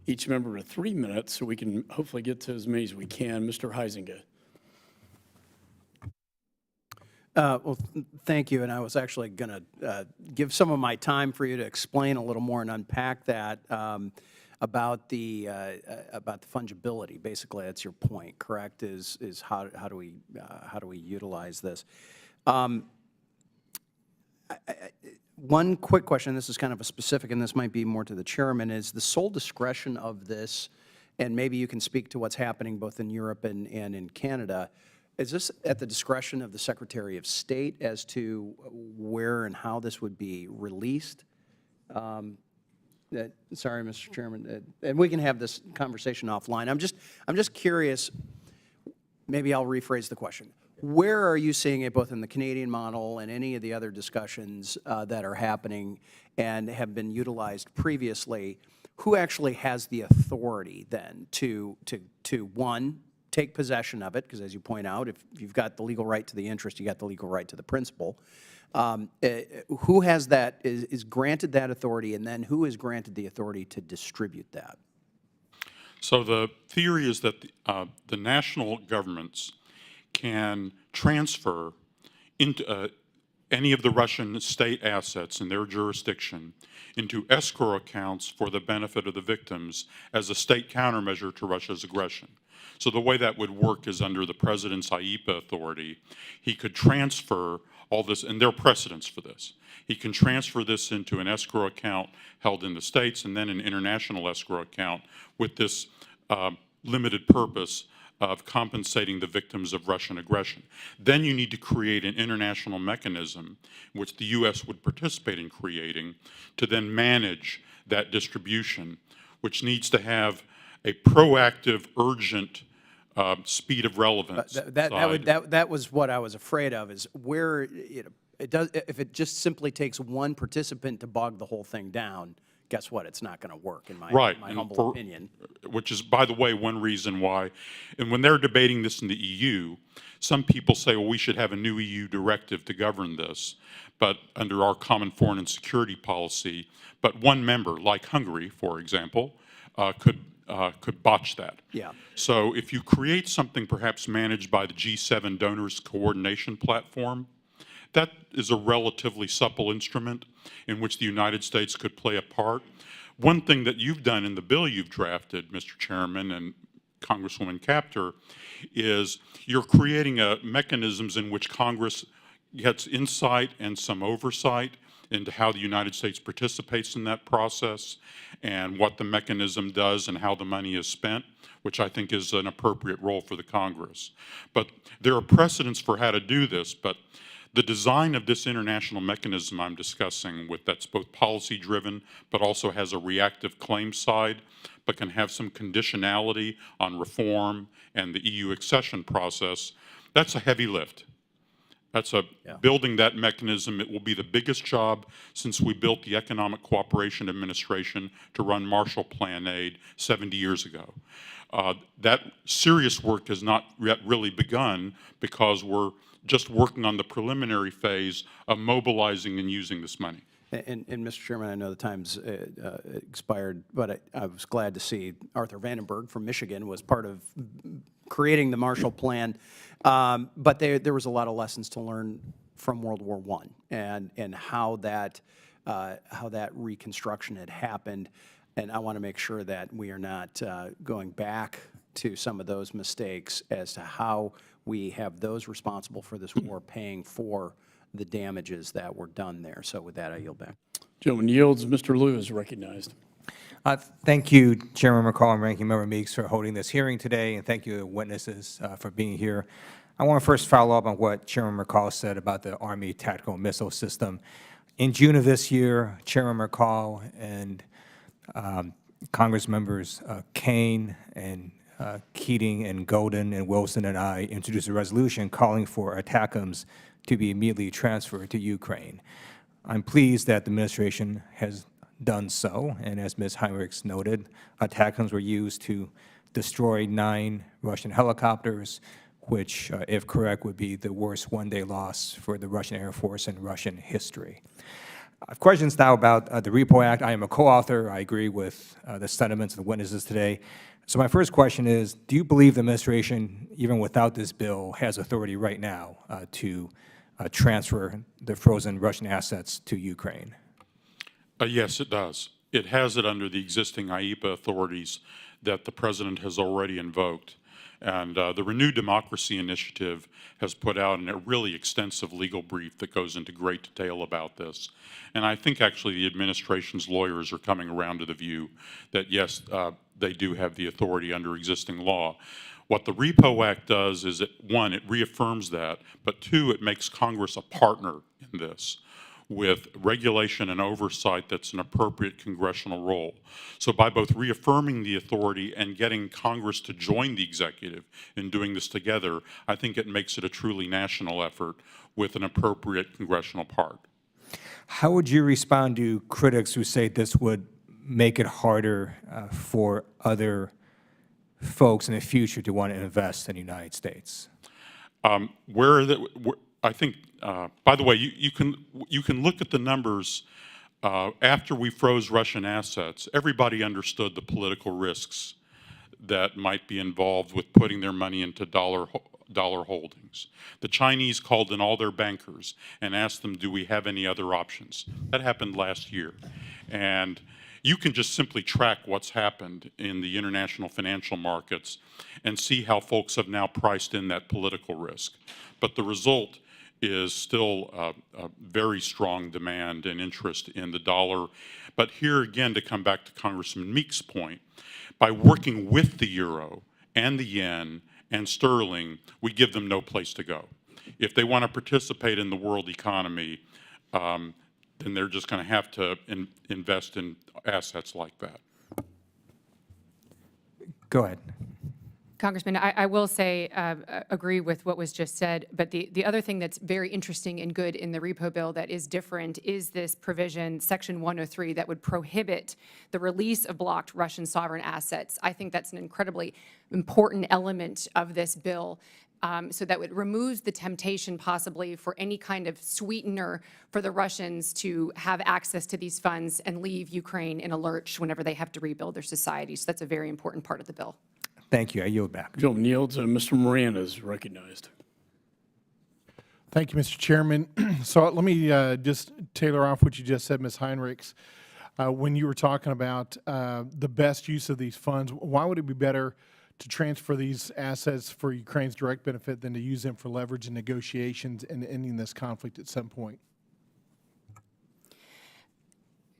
each member to 3 minutes so we can hopefully get to as many as we can. Mr. Huizenga. Well, thank you, and I was actually going to give some of my time for you to explain a little more and unpack that about the fungibility. Basically, that's your point, correct? Is how do we utilize this? One quick question. This is kind of a specific, and this might be more to the chairman. Is the sole discretion of this, and maybe you can speak to what's happening both in Europe and in Canada. Is this at the discretion of the Secretary of State as to where and how this would be released? Sorry, Mr. Chairman, and we can have this conversation offline. I'm just curious. Maybe I'll rephrase the question. Where are you seeing it, both in the Canadian model and any of the other discussions that are happening and have been utilized previously? Who actually has the authority then to one, take possession of it, because as you point out, if you've got the legal right to the interest, you got the legal right to the principal. Who has that, is granted that authority, and then who is granted the authority to distribute that? So the theory is that the national governments can transfer into any of the Russian state assets in their jurisdiction into escrow accounts for the benefit of the victims as a state countermeasure to Russia's aggression. So the way that would work is under the president's IEPA authority, he could transfer all this, and there are precedents for this. He can transfer this into an escrow account held in the States and then an international escrow account with this limited purpose of compensating the victims of Russian aggression. Then you need to create an international mechanism, which the U.S. would participate in creating, to then manage that distribution, which needs to have a proactive, urgent speed of relevance. That was what I was afraid of, is where it does. If it just simply takes one participant to bog the whole thing down, guess what? It's not going to work, in my humble opinion. which is, by the way, one reason why. And when they're debating this in the EU, some people say, well, we should have a new EU directive to govern this, but under our common foreign and security policy. But one member, like Hungary, for example, could botch that. Yeah. So if you create something perhaps managed by the G7 Donors Coordination Platform, that is a relatively supple instrument in which the United States could play a part. One thing that you've done in the bill you've drafted, Mr. Chairman and Congresswoman Capter, is you're creating mechanisms in which Congress gets insight and some oversight into how the United States participates in that process and what the mechanism does and how the money is spent, which I think is an appropriate role for the Congress. But there are precedents for how to do this, but the design of this international mechanism I'm discussing, that's both policy-driven but also has a reactive claim side, but can have some conditionality on reform and the EU accession process, that's a heavy lift. That's building that mechanism. It will be the biggest job since we built the Economic Cooperation Administration to run Marshall Plan aid 70 years ago. That serious work has not yet really begun because we're just working on the preliminary phase of mobilizing and using this money. And Mr. Chairman, I know the time's expired, but I was glad to see Arthur Vandenberg from Michigan was part of creating the Marshall Plan. But there was a lot of lessons to learn from World War I and how that reconstruction had happened. And I want to make sure that we are not going back to some of those mistakes as to how we have those responsible for this war paying for the damages that were done there. So with that, I yield back. Gentleman yields. Mr. Liu is recognized. Thank you, Chairman McCaul and Ranking Member Meeks, for holding this hearing today, and thank you, witnesses, for being here. I want to first follow up on what Chairman McCaul said about the Army Tactical Missile System. In June of this year, Chairman McCaul and Congress members Kane and Keating and Golden and Wilson and I introduced a resolution calling for ATACMS to be immediately transferred to Ukraine. I'm pleased that the administration has done so, and as Ms. Heinrichs noted, ATACMS were used to destroy 9 Russian helicopters, which, if correct, would be the worst one-day loss for the Russian Air Force in Russian history. I have questions now about the Repo Act. I am a co-author. I agree with the sentiments of the witnesses today. So my first question is, do you believe the administration, even without this bill, has authority right now to transfer the frozen Russian assets to Ukraine? Yes, it does. It has it under the existing IEPA authorities that the President has already invoked. And the Renewed Democracy Initiative has put out a really extensive legal brief that goes into great detail about this. And I think actually the administration's lawyers are coming around to the view that, yes, they do have the authority under existing law. What the Repo Act does is, one, it reaffirms that, but two, it makes Congress a partner in this with regulation and oversight that's an appropriate congressional role. So by both reaffirming the authority and getting Congress to join the executive in doing this together, I think it makes it a truly national effort with an appropriate congressional part. How would you respond to critics who say this would make it harder for other folks in the future to want to invest in the United States? I think, by the way, you can look at the numbers. After we froze Russian assets, everybody understood the political risks that might be involved with putting their money into dollar holdings. The Chinese called in all their bankers and asked them, do we have any other options? That happened last year. And you can just simply track what's happened in the international financial markets and see how folks have now priced in that political risk. But the result is still a very strong demand and interest in the dollar. But here again, to come back to Congressman Meeks' point, by working with the euro and the yen and sterling, we give them no place to go. If they want to participate in the world economy, then they're just going to have to invest in assets like that. Go ahead. Congressman, I will say, agree with what was just said, but the other thing that's very interesting and good in the repo bill that is different is this provision, Section 103, that would prohibit the release of blocked Russian sovereign assets. I think that's an incredibly important element of this bill. So that it removes the temptation possibly for any kind of sweetener for the Russians to have access to these funds and leave Ukraine in a lurch whenever they have to rebuild their society. So that's a very important part of the bill. Thank you. I yield back. Gentleman yields. Mr. Moran is recognized. Thank you, Mr. Chairman. So let me just tailor off what you just said, Ms. Heinrichs. When you were talking about the best use of these funds, why would it be better to transfer these assets for Ukraine's direct benefit than to use them for leverage in negotiations and ending this conflict at some point?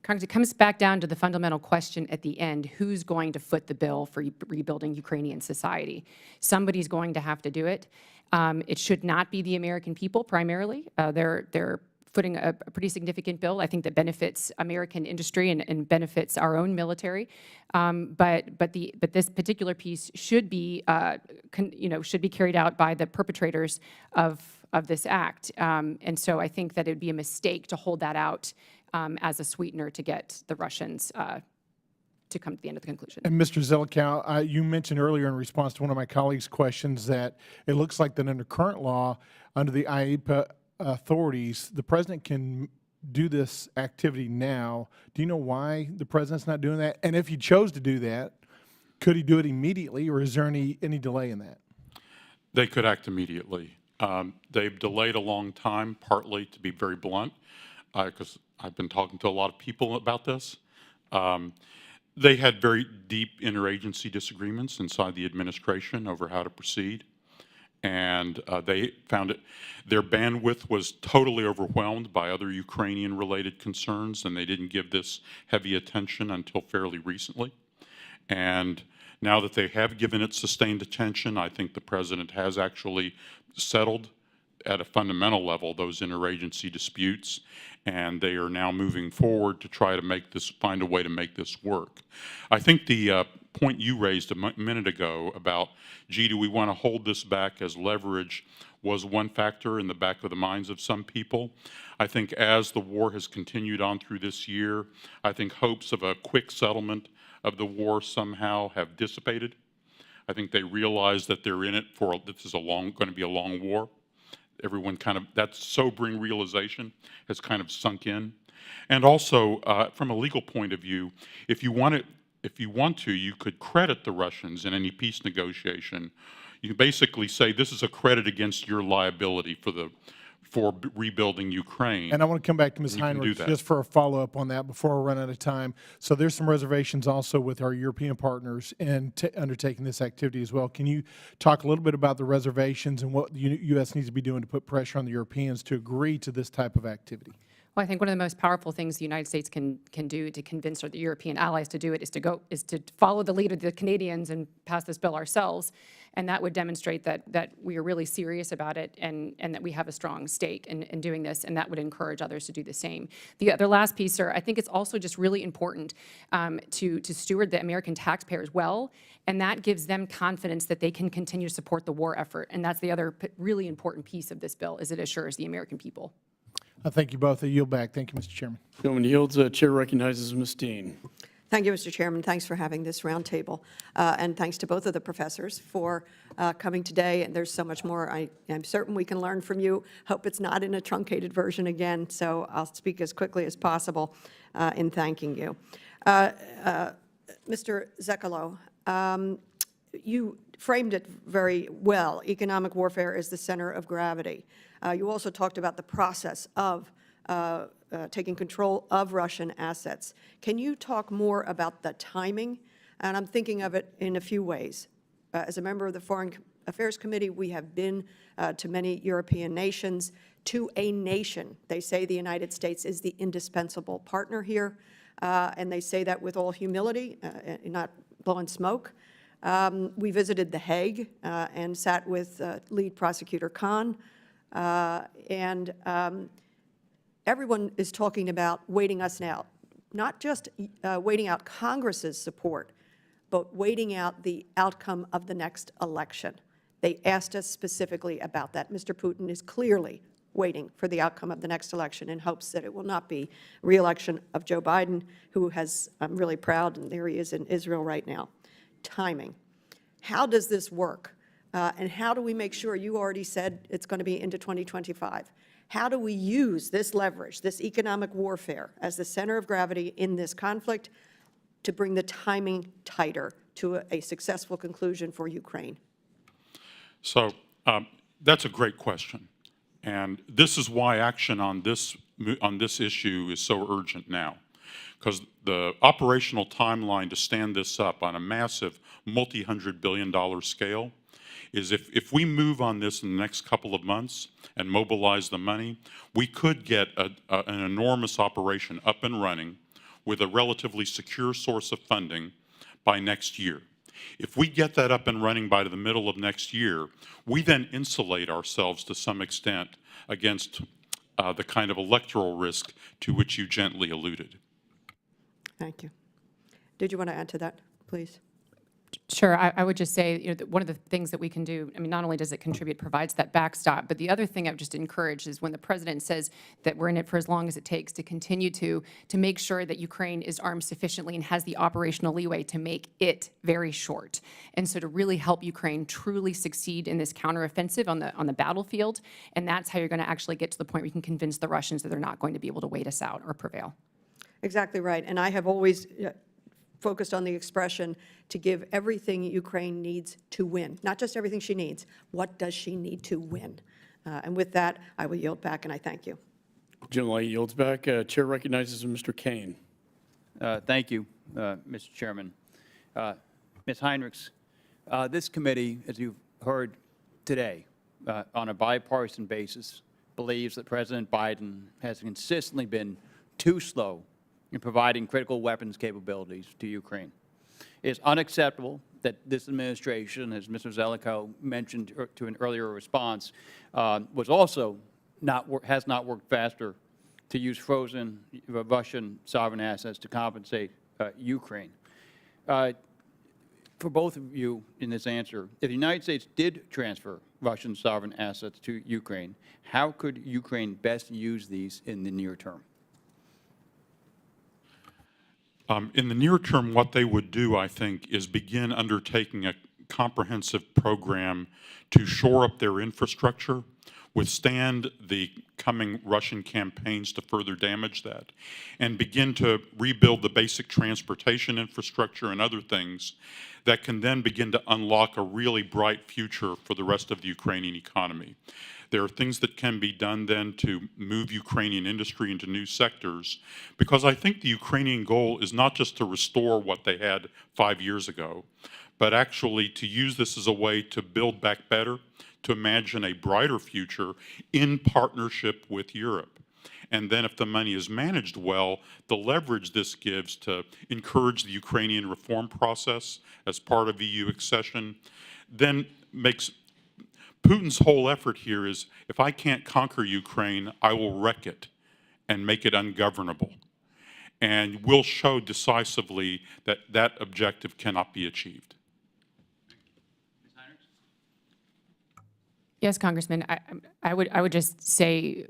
Congress, it comes back down to the fundamental question at the end, who's going to foot the bill for rebuilding Ukrainian society? Somebody's going to have to do it. It should not be the American people primarily. They're footing a pretty significant bill, I think, that benefits American industry and benefits our own military. But this particular piece should be, should be carried out by the perpetrators of this act. And so I think that it would be a mistake to hold that out as a sweetener to get the Russians to come to the end of the conclusion. And Mr. Zelikow, you mentioned earlier in response to one of my colleagues' questions that it looks like that under current law, under the IEPA authorities, the president can do this activity now. Do you know why the president's not doing that? And if he chose to do that, could he do it immediately, or is there any delay in that? They could act immediately. They've delayed a long time, partly, to be very blunt, because I've been talking to a lot of people about this. They had very deep interagency disagreements inside the administration over how to proceed. And they found their bandwidth was totally overwhelmed by other Ukrainian-related concerns, and they didn't give this heavy attention until fairly recently. And now that they have given it sustained attention, I think the president has actually settled at a fundamental level those interagency disputes, and they are now moving forward to try to find a way to make this work. I think the point you raised a minute ago about, gee, do we want to hold this back as leverage, was one factor in the back of the minds of some people. I think as the war has continued on through this year, I think hopes of a quick settlement of the war somehow have dissipated. I think they realize that they're in it for, this is going to be a long war. Everyone that sobering realization has kind of sunk in. And also, from a legal point of view, if you want to, you could credit the Russians in any peace negotiation. You basically say this is a credit against your liability for rebuilding Ukraine. And I want to come back to Ms. Heinrichs just for a follow-up on that before we run out of time. So there's some reservations also with our European partners in undertaking this activity as well. Can you talk a little bit about the reservations and what the U.S. needs to be doing to put pressure on the Europeans to agree to this type of activity? Well, I think one of the most powerful things the United States can do to convince the European allies to do it is to follow the lead of the Canadians and pass this bill ourselves, and that would demonstrate that we are really serious about it and that we have a strong stake in doing this, and that would encourage others to do the same. The other last piece, sir, I think it's also just really important to steward the American taxpayers well, and that gives them confidence that they can continue to support the war effort, and that's the other really important piece of this bill, is it assures the American people. Thank you both. I yield back. Thank you, Mr. Chairman. Gentleman yields. Chair recognizes Ms. Dean. Thank you, Mr. Chairman. Thanks for having this roundtable, and thanks to both of the professors for coming today. And there's so much more I'm certain we can learn from you. Hope it's not in a truncated version again, so I'll speak as quickly as possible in thanking you. Mr. Zelikow, you framed it very well. Economic warfare is the center of gravity. You also talked about the process of taking control of Russian assets. Can you talk more about the timing? And I'm thinking of it in a few ways. As a member of the Foreign Affairs Committee, we have been to many European nations. To a nation, they say the United States is the indispensable partner here, and they say that with all humility, not blowing smoke. We visited The Hague and sat with lead prosecutor Khan, and everyone is talking about waiting us out, not just waiting out Congress's support, but waiting out the outcome of the next election. They asked us specifically about that. Mr. Putin is clearly waiting for the outcome of the next election in hopes that it will not be re-election of Joe Biden, who has, I'm really proud, and there he is in Israel right now. Timing. How does this work? And how do we make sure, you already said it's going to be into 2025. How do we use this leverage, this economic warfare, as the center of gravity in this conflict to bring the timing tighter to a successful conclusion for Ukraine? So that's a great question. And this is why action on this issue is so urgent now. Because the operational timeline to stand this up on a massive multi-hundred billion dollar scale is if we move on this in the next couple of months and mobilize the money, we could get an enormous operation up and running with a relatively secure source of funding by next year. If we get that up and running by the middle of next year, we then insulate ourselves to some extent against the kind of electoral risk to which you gently alluded. Thank you. Did you want to add to that, please? Sure. I would just say, you know, that one of the things that we can do, I mean, not only does it contribute, provides that backstop, but the other thing I would just encourage is when the president says that we're in it for as long as it takes to continue to make sure that Ukraine is armed sufficiently and has the operational leeway to make it very short. And so to really help Ukraine truly succeed in this counteroffensive on the battlefield, and that's how you're going to actually get to the point where you can convince the Russians that they're not going to be able to wait us out or prevail. Exactly right. And I have always focused on the expression to give everything Ukraine needs to win, not just everything she needs. What does she need to win? And with that, I will yield back, and I thank you. General yields back. Chair recognizes Mr. Kane. Thank you, Mr. Chairman. Ms. Heinrichs, this committee, as you've heard today, on a bipartisan basis, believes that President Biden has consistently been too slow in providing critical weapons capabilities to Ukraine. It is unacceptable that this administration, as Mr. Zelikow mentioned to an earlier response, has not worked faster to use frozen Russian sovereign assets to compensate Ukraine. For both of you in this answer, if the United States did transfer Russian sovereign assets to Ukraine, how could Ukraine best use these in the near term? In the near term, what they would do, I think, is begin undertaking a comprehensive program to shore up their infrastructure, withstand the coming Russian campaigns to further damage that, and begin to rebuild the basic transportation infrastructure and other things that can then begin to unlock a really bright future for the rest of the Ukrainian economy. There are things that can be done then to move Ukrainian industry into new sectors, because I think the Ukrainian goal is not just to restore what they had 5 years ago, but actually to use this as a way to build back better, to imagine a brighter future in partnership with Europe. And then if the money is managed well, the leverage this gives to encourage the Ukrainian reform process as part of EU accession, then makes Putin's whole effort here is, if I can't conquer Ukraine, I will wreck it and make it ungovernable. And we'll show decisively that that objective cannot be achieved. Yes, Congressman, I would just say,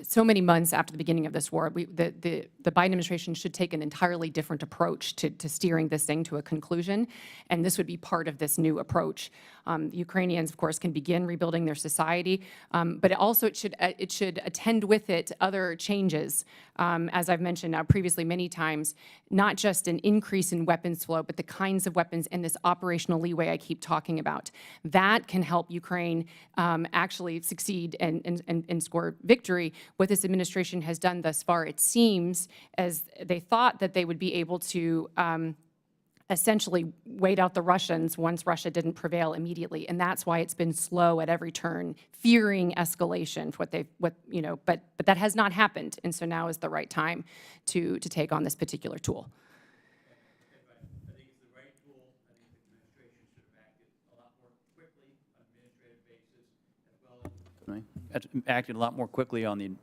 so many months after the beginning of this war, the Biden administration should take an entirely different approach to steering this thing to a conclusion, and this would be part of this new approach. The Ukrainians, of course, can begin rebuilding their society, but also it should attend with it other changes, as I've mentioned now previously many times, not just an increase in weapons flow, but the kinds of weapons and this operational leeway I keep talking about. That can help Ukraine actually succeed and score victory. What this administration has done thus far, it seems, as they thought that they would be able to essentially wait out the Russians once Russia didn't prevail immediately, and that's why it's been slow at every turn, fearing escalation. But that has not happened, and so now is the right time to take on this particular tool. I think it's the right tool. I think the administration should have acted a lot more quickly on an administrative basis, acted a lot more quickly on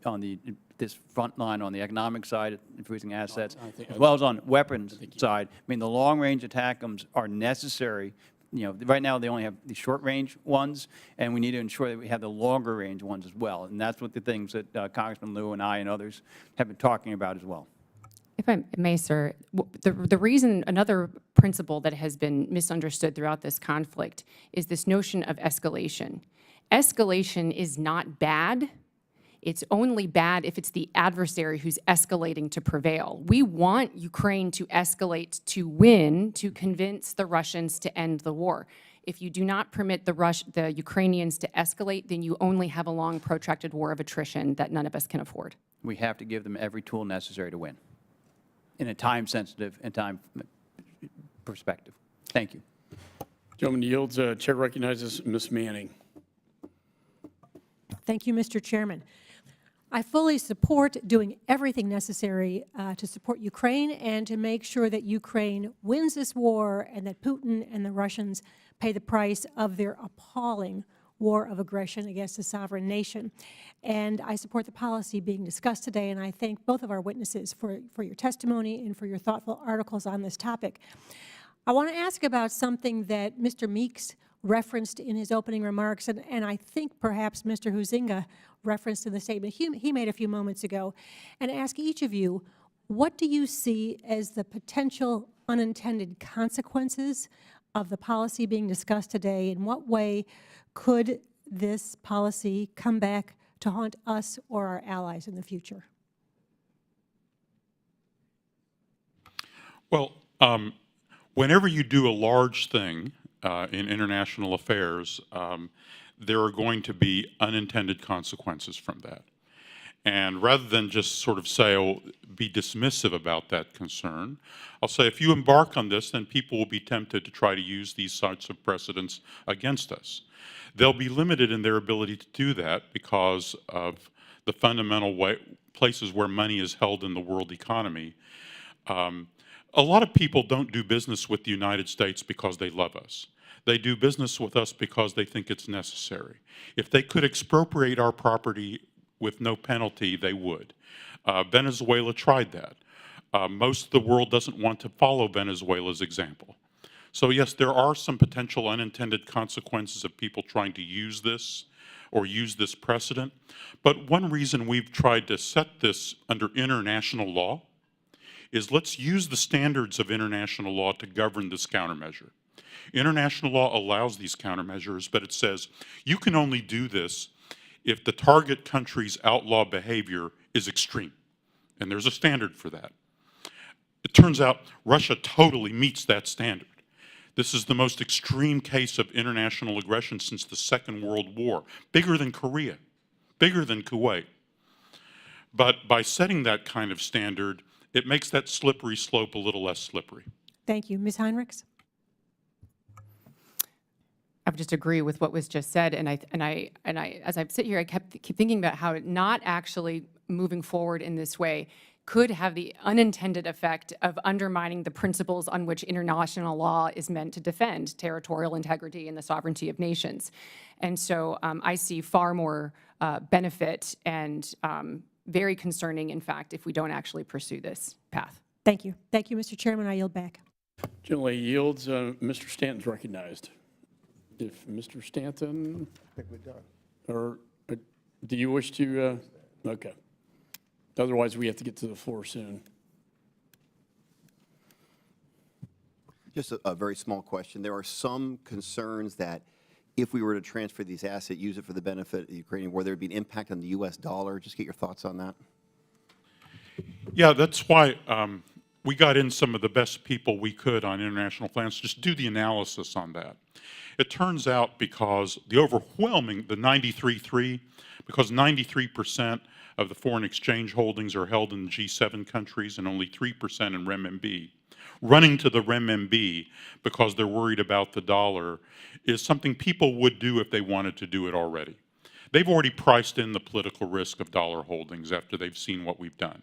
this front line on the economic side, freezing assets, as well as on weapons side. I mean, the long-range ATACMS are necessary. You know, right now they only have the short-range ones, and we need to ensure that we have the longer-range ones as well. And that's what the things that Congressman Liu and I and others have been talking about as well. If I may, sir, the reason, another principle that has been misunderstood throughout this conflict is this notion of escalation. Escalation is not bad. It's only bad if it's the adversary who's escalating to prevail. We want Ukraine to escalate to win, to convince the Russians to end the war. If you do not permit the Ukrainians to escalate, then you only have a long, protracted war of attrition that none of us can afford. We have to give them every tool necessary to win in a time-sensitive and time perspective. Thank you. Gentleman yields. Chair recognizes Ms. Manning. Thank you, Mr. Chairman. I fully support doing everything necessary to support Ukraine and to make sure that Ukraine wins this war and that Putin and the Russians pay the price of their appalling war of aggression against a sovereign nation. And I support the policy being discussed today, and I thank both of our witnesses for your testimony and for your thoughtful articles on this topic. I want to ask about something that Mr. Meeks referenced in his opening remarks, and I think perhaps Mr. Huizinga referenced in the statement he made a few moments ago, and ask each of you, what do you see as the potential unintended consequences of the policy being discussed today? In what way could this policy come back to haunt us or our allies in the future? Well, whenever you do a large thing in international affairs, there are going to be unintended consequences from that. And rather than just sort of say, oh, be dismissive about that concern, I'll say if you embark on this, then people will be tempted to try to use these sorts of precedents against us. They'll be limited in their ability to do that because of the fundamental places where money is held in the world economy. A lot of people don't do business with the United States because they love us. They do business with us because they think it's necessary. If they could expropriate our property with no penalty, they would. Venezuela tried that. Most of the world doesn't want to follow Venezuela's example. So yes, there are some potential unintended consequences of people trying to use this or use this precedent. But one reason we've tried to set this under international law is let's use the standards of international law to govern this countermeasure. International law allows these countermeasures, but it says you can only do this if the target country's outlaw behavior is extreme. And there's a standard for that. It turns out Russia totally meets that standard. This is the most extreme case of international aggression since the Second World War, bigger than Korea, bigger than Kuwait. But by setting that kind of standard, it makes that slippery slope a little less slippery. Thank you. Ms. Heinrichs? I would just agree with what was just said, and I as I sit here, I keep thinking about how not actually moving forward in this way could have the unintended effect of undermining the principles on which international law is meant to defend territorial integrity and the sovereignty of nations. And so I see far more benefit and very concerning, in fact, if we don't actually pursue this path. Thank you. Thank you, Mr. Chairman. I yield back. Generally yields. Mr. Stanton's recognized. If Mr. Stanton, I think we're done. or do you wish to? Okay. Otherwise, we have to get to the floor soon. Just a very small question. There are some concerns that if we were to transfer these assets, use it for the benefit of the Ukrainian war, there would be an impact on the U.S. dollar. Just get your thoughts on that. Yeah, that's why we got in some of the best people we could on international finance, just do the analysis on that. It turns out because the overwhelming, the 93-3, because 93% of the foreign exchange holdings are held in G7 countries and only 3% in renminbi. Running to the renminbi because they're worried about the dollar is something people would do if they wanted to do it already. They've already priced in the political risk of dollar holdings after they've seen what we've done.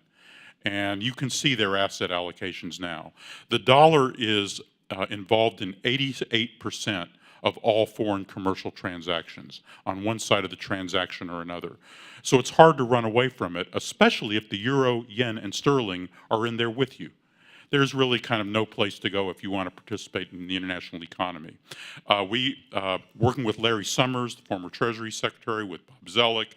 And you can see their asset allocations now. The dollar is involved in 88% of all foreign commercial transactions on one side of the transaction or another. So it's hard to run away from it, especially if the euro, yen, and sterling are in there with you. There's really kind of no place to go if you want to participate in the international economy. Working with Larry Summers, the former Treasury Secretary, with Bob Zelikow,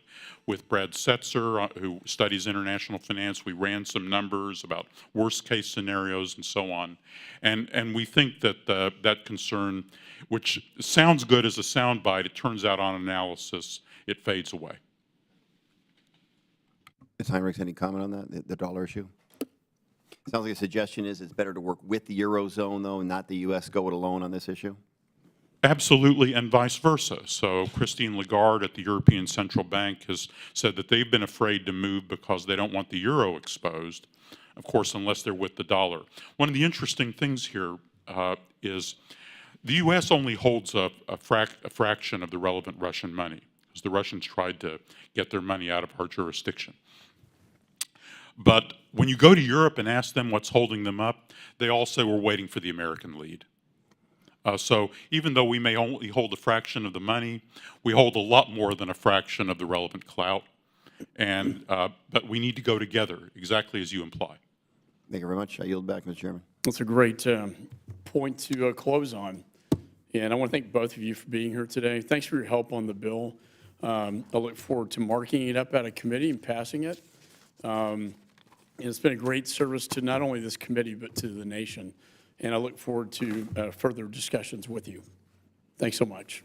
with Brad Setzer, who studies international finance, we ran some numbers about worst case scenarios and so on. And we think that that concern, which sounds good as a soundbite, it turns out on analysis, it fades away. Ms. Heinrichs, any comment on that, the dollar issue? Sounds like a suggestion is it's better to work with the Eurozone, though, and not the U.S. go it alone on this issue? Absolutely, and vice versa. So Christine Lagarde at the European Central Bank has said that they've been afraid to move because they don't want the euro exposed, of course, unless they're with the dollar. One of the interesting things here is the U.S. only holds a fraction of the relevant Russian money, because the Russians tried to get their money out of our jurisdiction. But when you go to Europe and ask them what's holding them up, they all say we're waiting for the American lead. So even though we may only hold a fraction of the money, we hold a lot more than a fraction of the relevant clout. And, but we need to go together, exactly as you imply. Thank you very much. I yield back, Mr. Chairman. That's a great point to close on. And I want to thank both of you for being here today. Thanks for your help on the bill. I look forward to marking it up out of committee and passing it. It's been a great service to not only this committee, but to the nation. And I look forward to further discussions with you. Thanks so much.